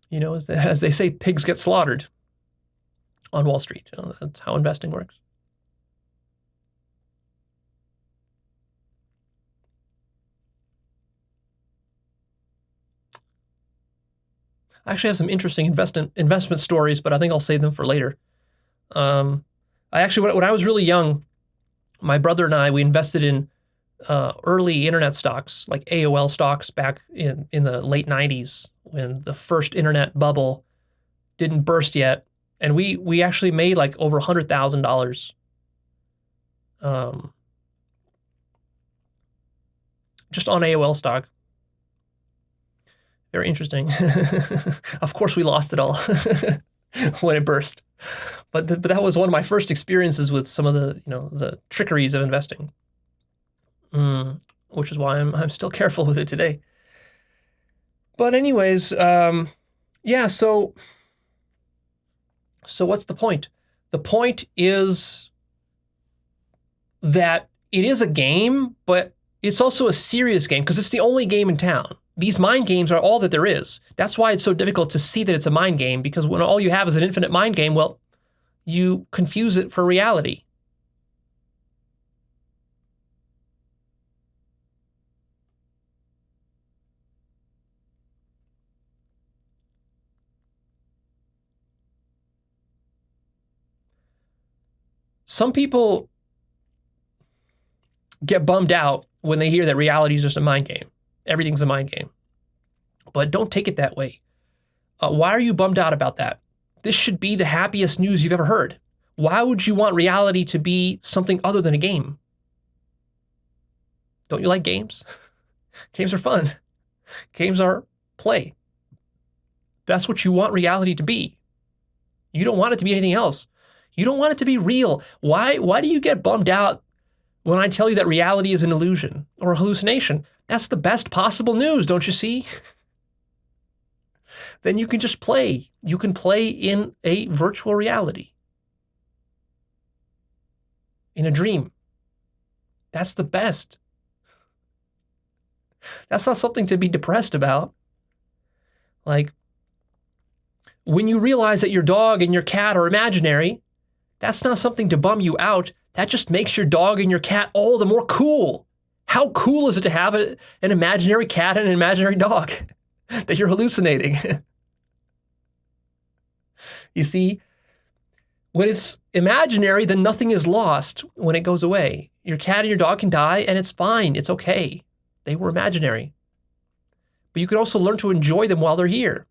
as they say, pigs get slaughtered on Wall Street. That's how investing works. I actually have some interesting investment stories, but I think I'll save them for later. When I was really young, my brother and I, we invested in early internet stocks, like AOL stocks back in the late 90s when the first internet bubble didn't burst yet. And we actually made like over $100,000 just on AOL stock. Very interesting. Of course, we lost it all when it burst. But that was one of my first experiences with some of the trickeries of investing, which is why I'm still careful with it today. But anyways, yeah. So what's the point? The point is that it is a game, but it's also a serious game because it's the only game in town. These mind games are all that there is. That's why it's so difficult to see that it's a mind game, because when all you have is an infinite mind game, well, you confuse it for reality. Some people get bummed out when they hear that reality is just a mind game. Everything's a mind game. But don't take it that way. Why are you bummed out about that? This should be the happiest news you've ever heard. Why would you want reality to be something other than a game? Don't you like games? Games are fun. Games are play. That's what you want reality to be. You don't want it to be anything else. You don't want it to be real. Why do you get bummed out when I tell you that reality is an illusion or a hallucination? That's the best possible news, don't you see? Then you can just play. You can play in a virtual reality, in a dream. That's the best. That's not something to be depressed about. Like, when you realize that your dog and your cat are imaginary, that's not something to bum you out. That just makes your dog and your cat all the more cool. How cool is it to have an imaginary cat and an imaginary dog that you're hallucinating? You see, when it's imaginary, then nothing is lost when it goes away. Your cat and your dog can die, and it's fine. It's okay. They were imaginary. But you can also learn to enjoy them while they're here.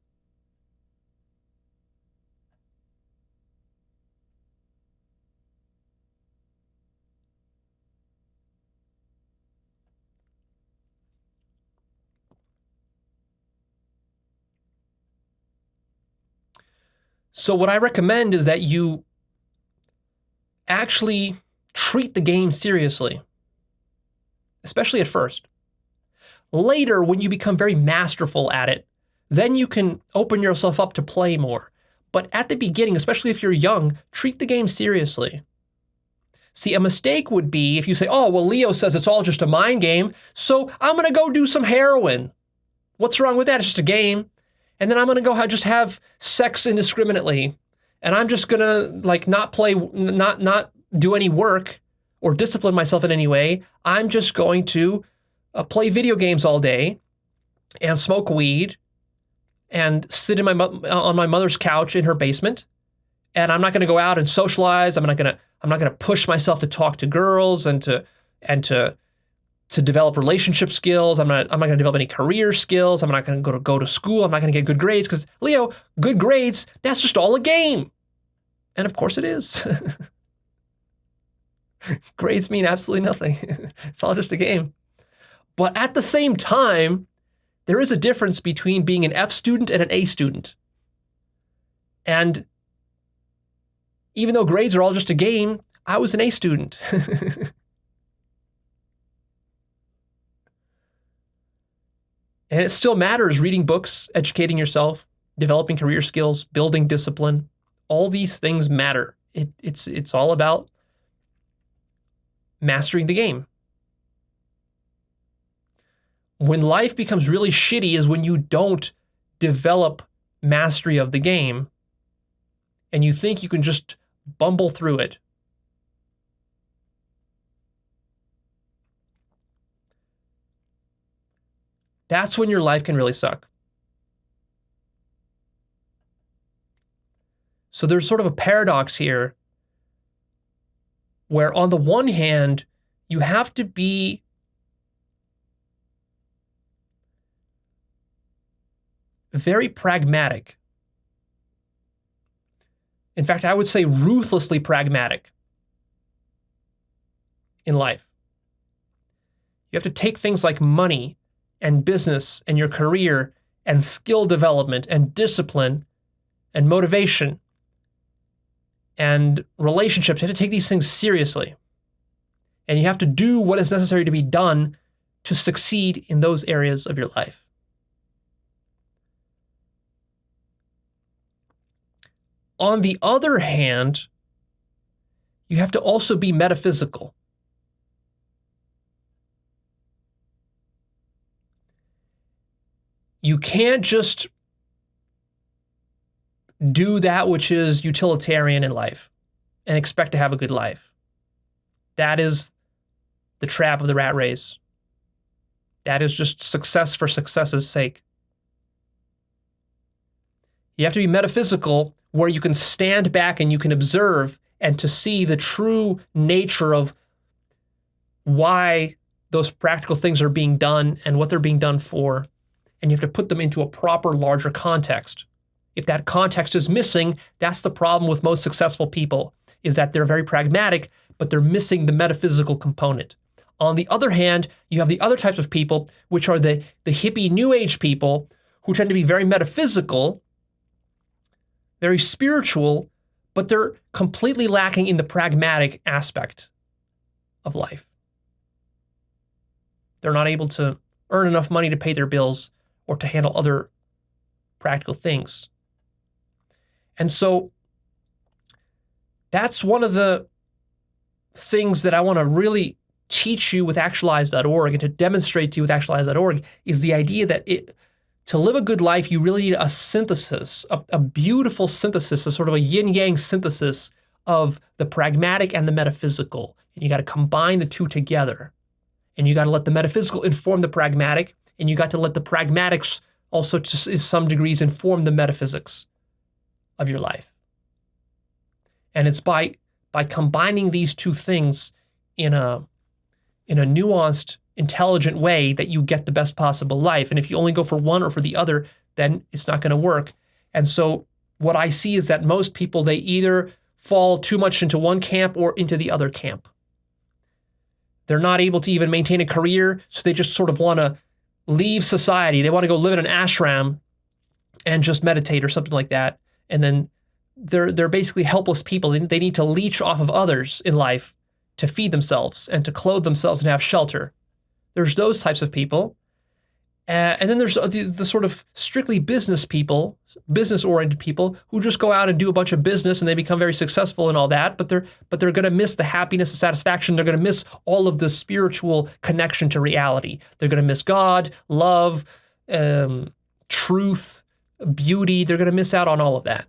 So what I recommend is that you actually treat the game seriously, especially at first. Later, when you become very masterful at it, then you can open yourself up to play more. But at the beginning, especially if you're young, treat the game seriously. See, a mistake would be if you say, oh, well, Leo says it's all just a mind game, so I'm going to go do some heroin. What's wrong with that? It's just a game. And then I'm going to go just have sex indiscriminately. And I'm just going to not do any work or discipline myself in any way. I'm just going to play video games all day and smoke weed and sit on my mother's couch in her basement. And I'm not going to go out and socialize. I'm not going to push myself to talk to girls and to to develop relationship skills. I'm not going to develop any career skills. I'm not going to go to school. I'm not going to get good grades because, Leo, good grades, that's just all a game. And of course it is. Grades mean absolutely nothing. It's all just a game. But at the same time, there is a difference between being an F student and an A student. And even though grades are all just a game, I was an A student. And it still matters reading books, educating yourself, developing career skills, building discipline. All these things matter. It's all about mastering the game. When life becomes really shitty is when you don't develop mastery of the game and you think you can just bumble through it. That's when your life can really suck. So there's sort of a paradox here where on the one hand, you have to be very pragmatic. In fact, I would say ruthlessly pragmatic in life. You have to take things like money and business and your career and skill development and discipline and motivation and relationships. You have to take these things seriously. And you have to do what is necessary to be done to succeed in those areas of your life. On the other hand, you have to also be metaphysical. You can't just do that which is utilitarian in life and expect to have a good life. That is the trap of the rat race. That is just success for success's sake. You have to be metaphysical where you can stand back and you can observe and to see the true nature of why those practical things are being done and what they're being done for. And you have to put them into a proper, larger context. If that context is missing, that's the problem with most successful people, is that they're very pragmatic, but they're missing the metaphysical component. On the other hand, you have the other types of people, which are the hippie New Age people who tend to be very metaphysical, very spiritual, but they're completely lacking in the pragmatic aspect of life. They're not able to earn enough money to pay their bills or to handle other practical things. And so that's one of the things that I want to really teach you with Actualized.org and to demonstrate to you with Actualized.org is the idea that to live a good life, you really need a synthesis, a beautiful synthesis, a sort of a yin-yang synthesis of the pragmatic and the metaphysical. And you got to combine the two together. And you got to let the metaphysical inform the pragmatic, and you got to let the pragmatics also to some degrees inform the metaphysics of your life. And it's by combining these two things in a nuanced, intelligent way that you get the best possible life. And if you only go for one or for the other, then it's not going to work. And so what I see is that most people, they either fall too much into one camp or into the other camp. They're not able to even maintain a career, so they just sort of want to leave society. They want to go live in an ashram and just meditate or something like that. And then they're basically helpless people. They need to leech off of others in life to feed themselves and to clothe themselves and have shelter. There's those types of people. And then there's the sort of strictly business people, business-oriented people who just go out and do a bunch of business and they become very successful and all that, but they're going to miss the happiness, the satisfaction. They're going to miss all of the spiritual connection to reality. They're going to miss God, love, truth, beauty. They're going to miss out on all of that.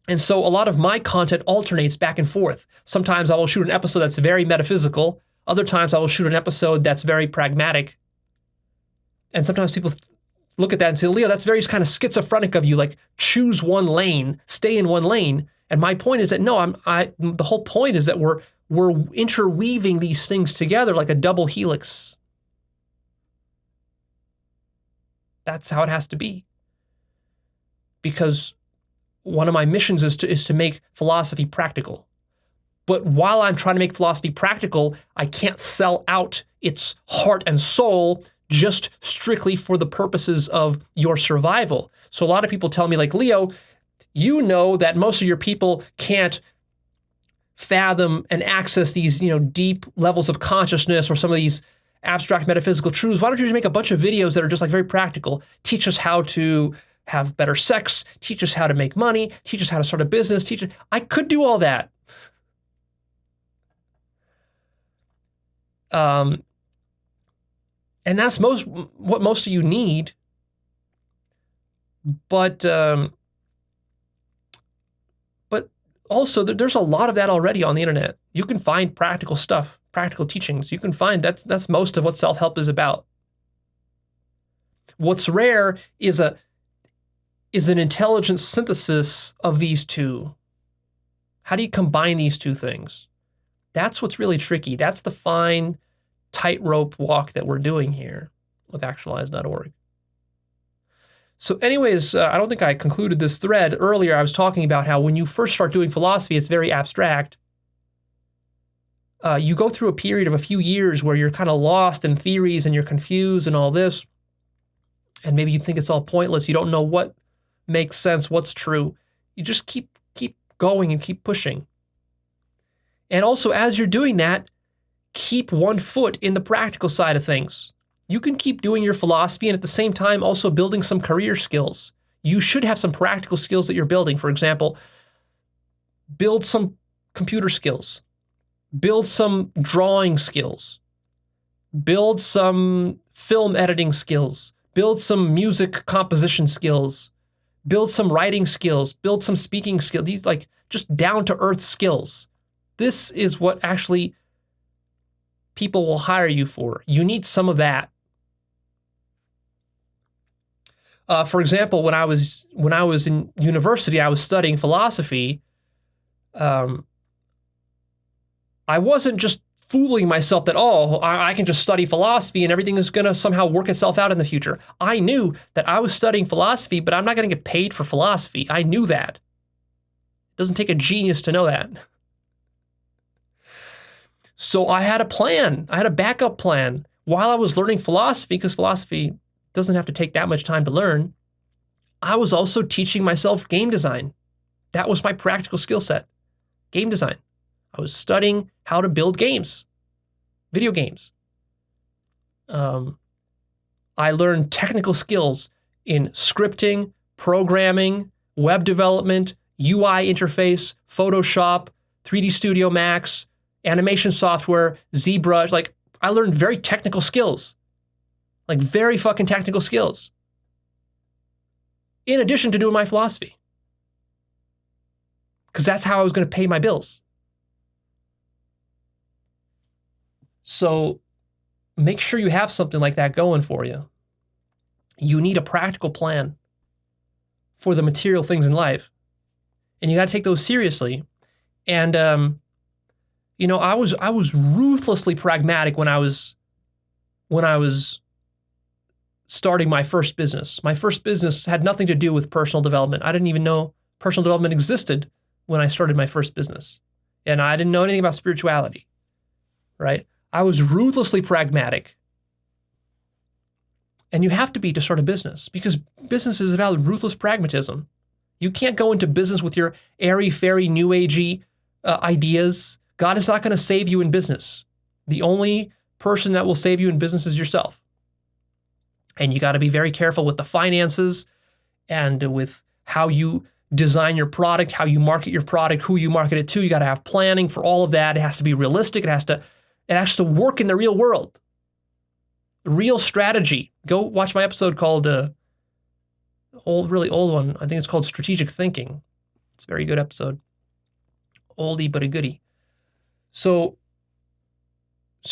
And so a lot of my content alternates back and forth. Sometimes I will shoot an episode that's very metaphysical. Other times I will shoot an episode that's very pragmatic. And sometimes people look at that and say, Leo, that's very kind of schizophrenic of you. Like, choose one lane, stay in one lane. And my point is that no, the whole point is that we're interweaving these things together like a double helix. That's how it has to be. Because one of my missions is to make philosophy practical. But while I'm trying to make philosophy practical, I can't sell out its heart and soul just strictly for the purposes of your survival. So a lot of people tell me, like, Leo, you know that most of your people can't fathom and access these, deep levels of consciousness or some of these abstract metaphysical truths. Why don't you just make a bunch of videos that are just like very practical? Teach us how to have better sex, teach us how to make money, teach us how to start a business, I could do all that. And that's what most of you need. But also there's a lot of that already on the internet. You can find practical stuff, practical teachings. You can find that's most of what self-help is about. What's rare is an intelligent synthesis of these two. How do you combine these two things? That's what's really tricky. That's the fine tightrope walk that we're doing here with Actualized.org. So anyways, I don't think I concluded this thread. Earlier, I was talking about how when you first start doing philosophy, it's very abstract. You go through a period of a few years where you're kind of lost in theories and you're confused and all this. And maybe you think it's all pointless. You don't know what makes sense, what's true. You just keep going and keep pushing. And also, as you're doing that, keep one foot in the practical side of things. You can keep doing your philosophy and at the same time also building some career skills. You should have some practical skills that you're building. For example, build some computer skills, build some drawing skills, build some film editing skills, build some music composition skills, build some writing skills, build some speaking skills, these like just down-to-earth skills. This is what actually people will hire you for. You need some of that. For example, when I was in university, I was studying philosophy. I wasn't just fooling myself that, I can just study philosophy and everything is going to somehow work itself out in the future. I knew that I was studying philosophy, but I'm not going to get paid for philosophy. I knew that. It doesn't take a genius to know that. So I had a plan. I had a backup plan. While I was learning philosophy, because philosophy doesn't have to take that much time to learn, I was also teaching myself game design. That was my practical skill set, game design. I was studying how to build games, video games. I learned technical skills in scripting, programming, web development, UI interface, Photoshop, 3D Studio Max, animation software, ZBrush. Like, I learned very technical skills, like very fucking technical skills, in addition to doing my philosophy, because that's how I was going to pay my bills. So make sure you have something like that going for you. You need a practical plan for the material things in life, and you got to take those seriously. And I was ruthlessly pragmatic when I was starting my first business. My first business had nothing to do with personal development. I didn't even know personal development existed when I started my first business, and I didn't know anything about spirituality. Right? I was ruthlessly pragmatic. And you have to be to start a business, because business is about ruthless pragmatism. You can't go into business with your airy-fairy, new agey ideas. God is not going to save you in business. The only person that will save you in business is yourself. And you got to be very careful with the finances and with how you design your product, how you market your product, who you market it to. You got to have planning for all of that. It has to be realistic. It has to work in the real world. Real strategy. Go watch my episode called really old one. I think it's called Strategic Thinking. It's a very good episode. Oldie but a goodie. So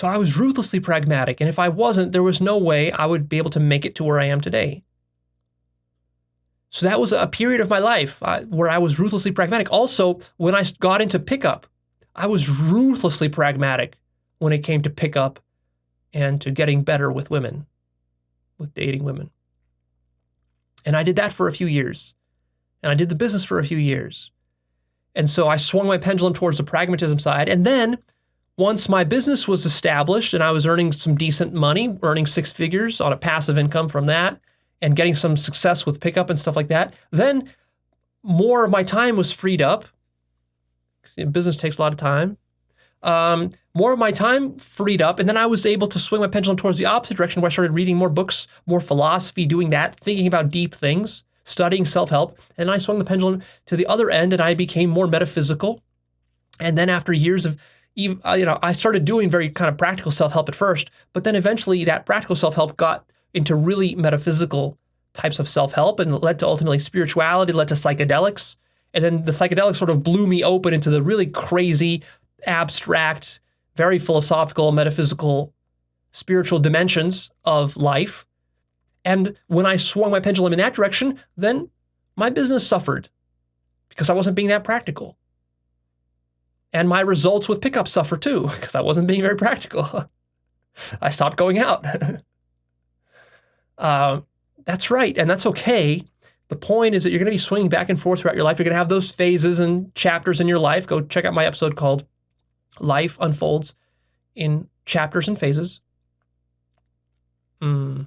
I was ruthlessly pragmatic, and if I wasn't, there was no way I would be able to make it to where I am today. So that was a period of my life where I was ruthlessly pragmatic. Also, when I got into pickup, I was ruthlessly pragmatic when it came to pickup and to getting better with women, with dating women. And I did that for a few years. And I did the business for a few years. And so I swung my pendulum towards the pragmatism side. And then once my business was established and I was earning some decent money, earning 6 figures on a passive income from that, and getting some success with pickup and stuff like that, then more of my time was freed up. Business takes a lot of time. More of my time freed up, and then I was able to swing my pendulum towards the opposite direction, where I started reading more books, more philosophy, doing that, thinking about deep things, studying self-help, and I swung the pendulum to the other end, and I became more metaphysical. And then after years of, I started doing very kind of practical self-help at first, but then eventually that practical self-help got into really metaphysical types of self-help and led to ultimately spirituality, led to psychedelics. And then the psychedelics sort of blew me open into the really crazy, abstract, very philosophical, metaphysical, spiritual dimensions of life. And when I swung my pendulum in that direction, then my business suffered because I wasn't being that practical. And my results with pickup suffer too because I wasn't being very practical. I stopped going out. That's right, and that's okay. The point is that you're going to be swinging back and forth throughout your life. You're going to have those phases and chapters in your life. Go check out my episode called Life Unfolds in Chapters and Phases. And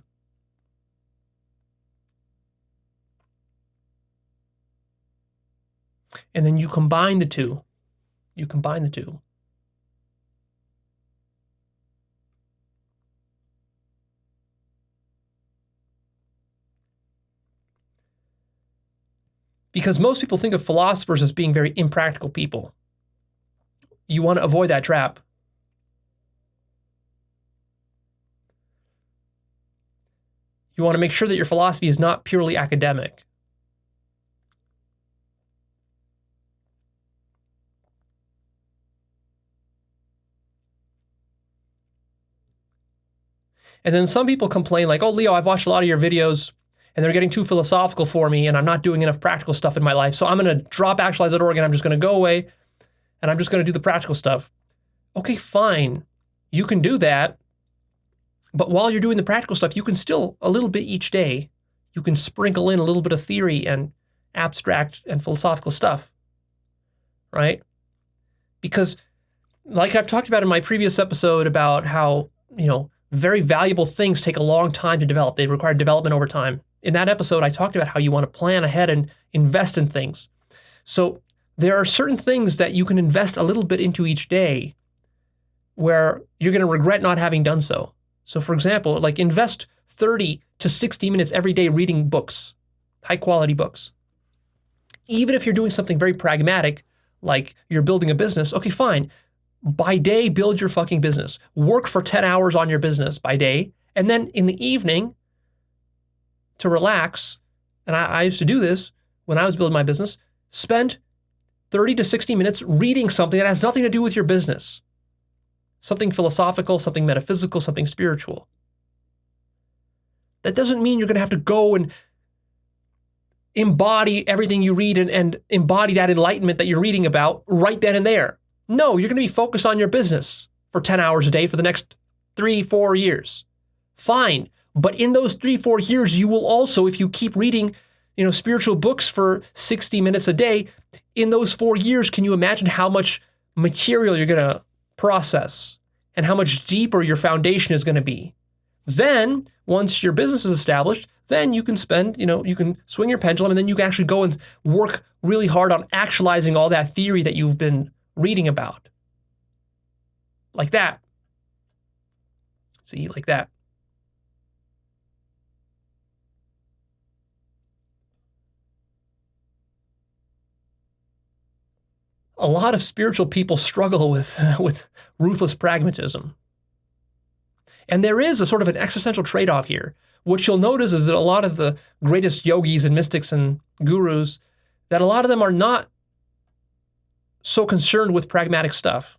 then you combine the two. Because most people think of philosophers as being very impractical people. You want to avoid that trap. You want to make sure that your philosophy is not purely academic. And then some people complain like, oh, Leo, I've watched a lot of your videos and they're getting too philosophical for me and I'm not doing enough practical stuff in my life. So I'm going to drop Actualized.org and I'm just going to go away and I'm just going to do the practical stuff. Okay, fine. You can do that. But while you're doing the practical stuff, you can still, a little bit each day, you can sprinkle in a little bit of theory and abstract and philosophical stuff, right? Because like I've talked about in my previous episode about how, very valuable things take a long time to develop. They require development over time. In that episode, I talked about how you want to plan ahead and invest in things. So there are certain things that you can invest a little bit into each day where you're going to regret not having done so. So for example, like invest 30 to 60 minutes every day reading books, high quality books. Even if you're doing something very pragmatic, like you're building a business, okay, fine. By day, build your fucking business. Work for 10 hours on your business by day. And then in the evening, to relax, and I used to do this when I was building my business, spend 30 to 60 minutes reading something that has nothing to do with your business. Something philosophical, something metaphysical, something spiritual. That doesn't mean you're going to have to go and embody everything you read and embody that enlightenment that you're reading about right then and there. No, you're going to be focused on your business for 10 hours a day for the next 3-4 years. Fine. But in those 3-4 years, you will also, if you keep reading, spiritual books for 60 minutes a day, in those 4 years, can you imagine how much material you're going to process and how much deeper your foundation is going to be? Then, once your business is established, then you can spend, you can swing your pendulum and then you can actually go and work really hard on actualizing all that theory that you've been reading about. Like that. See, like that. A lot of spiritual people struggle with ruthless pragmatism. And there is a sort of an existential trade-off here. What you'll notice is that a lot of the greatest yogis and mystics and gurus, that a lot of them are not so concerned with pragmatic stuff.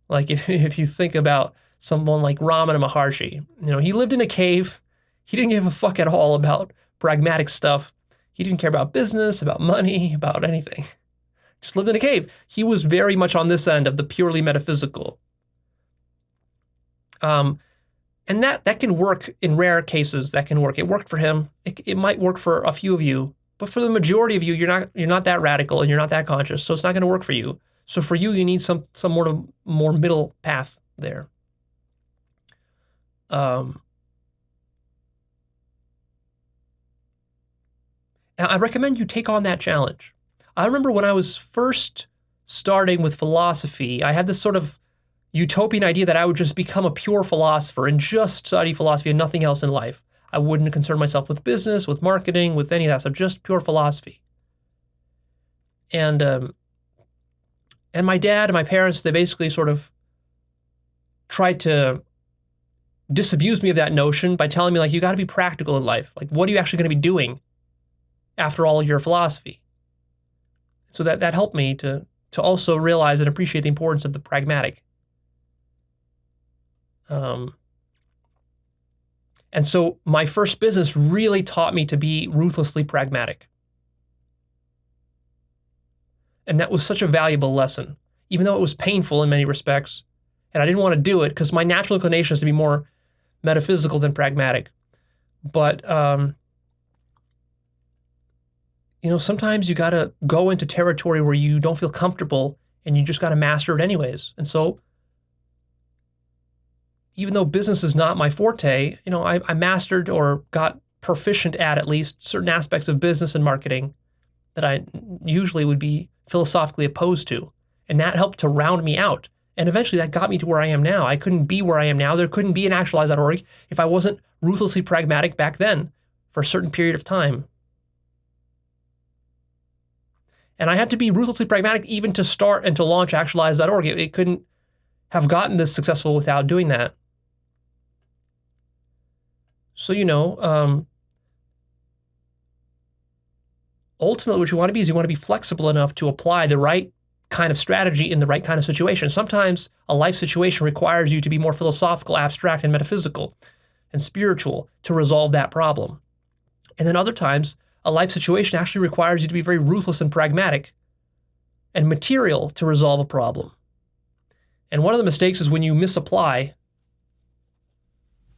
Like if you think about someone like Ramana Maharshi, he lived in a cave. He didn't give a fuck at all about pragmatic stuff. He didn't care about business, about money, about anything. Just lived in a cave. He was very much on this end of the purely metaphysical. And that can work in rare cases. That can work. It worked for him. It might work for a few of you, but for the majority of you, you're not that radical and you're not that conscious, so it's not going to work for you. So for you, you need some more middle path there. And I recommend you take on that challenge. I remember when I was first starting with philosophy, I had this sort of utopian idea that I would just become a pure philosopher and just study philosophy and nothing else in life. I wouldn't concern myself with business, with marketing, with any of that stuff, just pure philosophy. And my dad and my parents, they basically sort of tried to disabuse me of that notion by telling me, like, you got to be practical in life. Like, what are you actually going to be doing after all of your philosophy? So that helped me to also realize and appreciate the importance of the pragmatic. And so my first business really taught me to be ruthlessly pragmatic. And that was such a valuable lesson, even though it was painful in many respects. And I didn't want to do it because my natural inclination is to be more metaphysical than pragmatic. But, sometimes you got to go into territory where you don't feel comfortable and you just got to master it anyways. And so even though business is not my forte, I mastered or got proficient at least certain aspects of business and marketing that I usually would be philosophically opposed to. And that helped to round me out. And eventually that got me to where I am now. I couldn't be where I am now. There couldn't be an Actualized.org if I wasn't ruthlessly pragmatic back then for a certain period of time. And I had to be ruthlessly pragmatic even to start and to launch Actualized.org. It couldn't have gotten this successful without doing that. So, ultimately what you want to be is you want to be flexible enough to apply the right kind of strategy in the right kind of situation. Sometimes a life situation requires you to be more philosophical, abstract, and metaphysical and spiritual to resolve that problem. And then other times, a life situation actually requires you to be very ruthless and pragmatic and material to resolve a problem. And one of the mistakes is when you misapply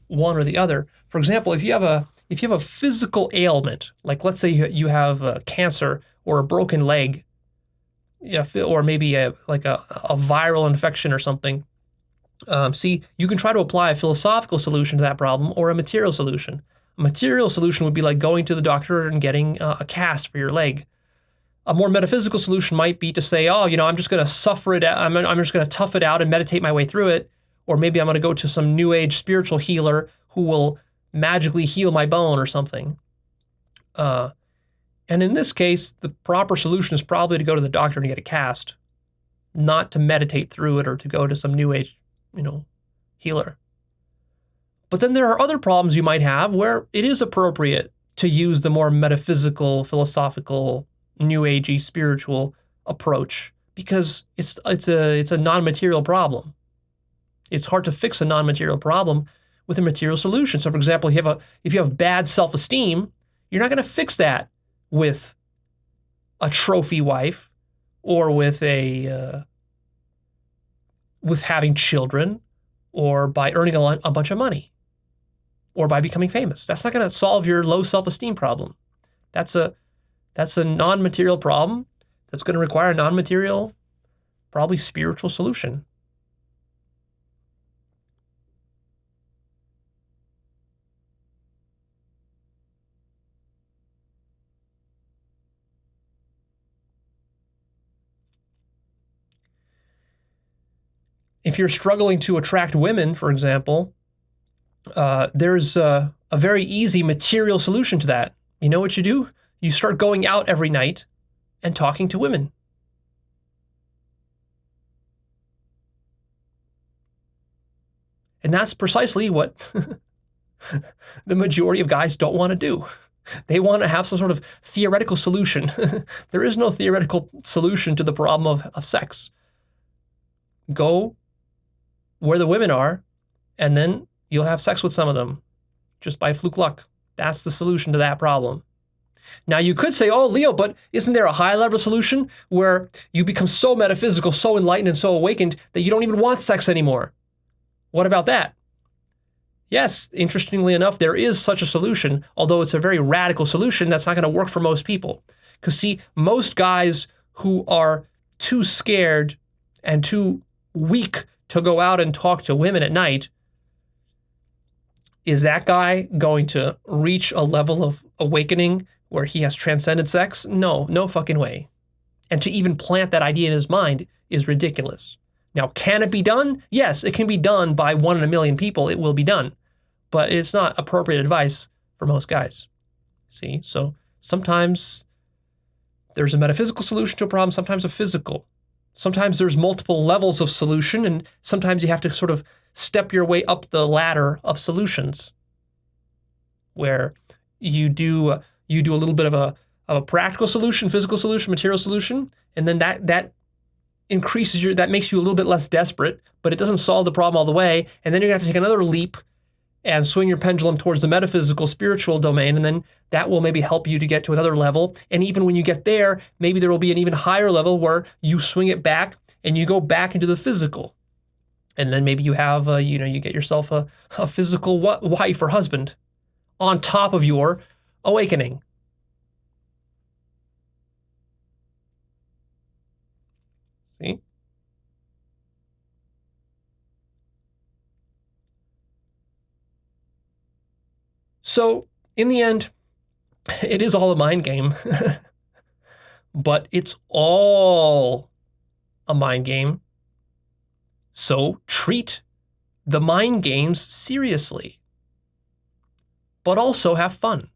one or the other. For example, if you have a physical ailment, like let's say you have cancer or a broken leg, or maybe a viral infection or something, you can try to apply a philosophical solution to that problem or a material solution. A material solution would be like going to the doctor and getting a cast for your leg. A more metaphysical solution might be to say, I'm just going to suffer it. I'm just going to tough it out and meditate my way through it. Or maybe I'm going to go to some new age spiritual healer who will magically heal my bone or something. And in this case, the proper solution is probably to go to the doctor and get a cast, not to meditate through it or to go to some new age, healer. But then there are other problems you might have where it is appropriate to use the more metaphysical, philosophical, new agey, spiritual approach because it's a non-material problem. It's hard to fix a non-material problem with a material solution. So, for example, if you have bad self-esteem, you're not going to fix that with a trophy wife or with having children or by earning a bunch of money or by becoming famous. That's not going to solve your low self-esteem problem. That's a non-material problem that's going to require a non-material, probably spiritual solution. If you're struggling to attract women, for example, there's a very easy material solution to that. You know what you do? You start going out every night and talking to women. And that's precisely what the majority of guys don't want to do. They want to have some sort of theoretical solution. There is no theoretical solution to the problem of sex. Go where the women are, and then you'll have sex with some of them just by fluke luck. That's the solution to that problem. Now you could say, oh, Leo, but isn't there a high level solution where you become so metaphysical, so enlightened, and so awakened that you don't even want sex anymore? What about that? Yes, interestingly enough, there is such a solution, although it's a very radical solution that's not going to work for most people. Because see, most guys who are too scared and too weak to go out and talk to women at night, is that guy going to reach a level of awakening where he has transcended sex? No, no fucking way. And to even plant that idea in his mind is ridiculous. Now, can it be done? Yes, it can be done by 1 in a million people. It will be done. But it's not appropriate advice for most guys. See? So sometimes there's a metaphysical solution to a problem, sometimes a physical. Sometimes there's multiple levels of solution, and sometimes you have to sort of step your way up the ladder of solutions, where you do a little bit of a practical solution, physical solution, material solution, and then that increases that makes you a little bit less desperate, but it doesn't solve the problem all the way. And then you're gonna have to take another leap and swing your pendulum towards the metaphysical, spiritual domain, and then that will maybe help you to get to another level. And even when you get there, maybe there will be an even higher level where you swing it back and you go back into the physical. And then maybe you have, you get yourself a physical wife or husband on top of your awakening. See? So, in the end, it is all a mind game, but it's all a mind game. So, treat the mind games seriously, but also have fun.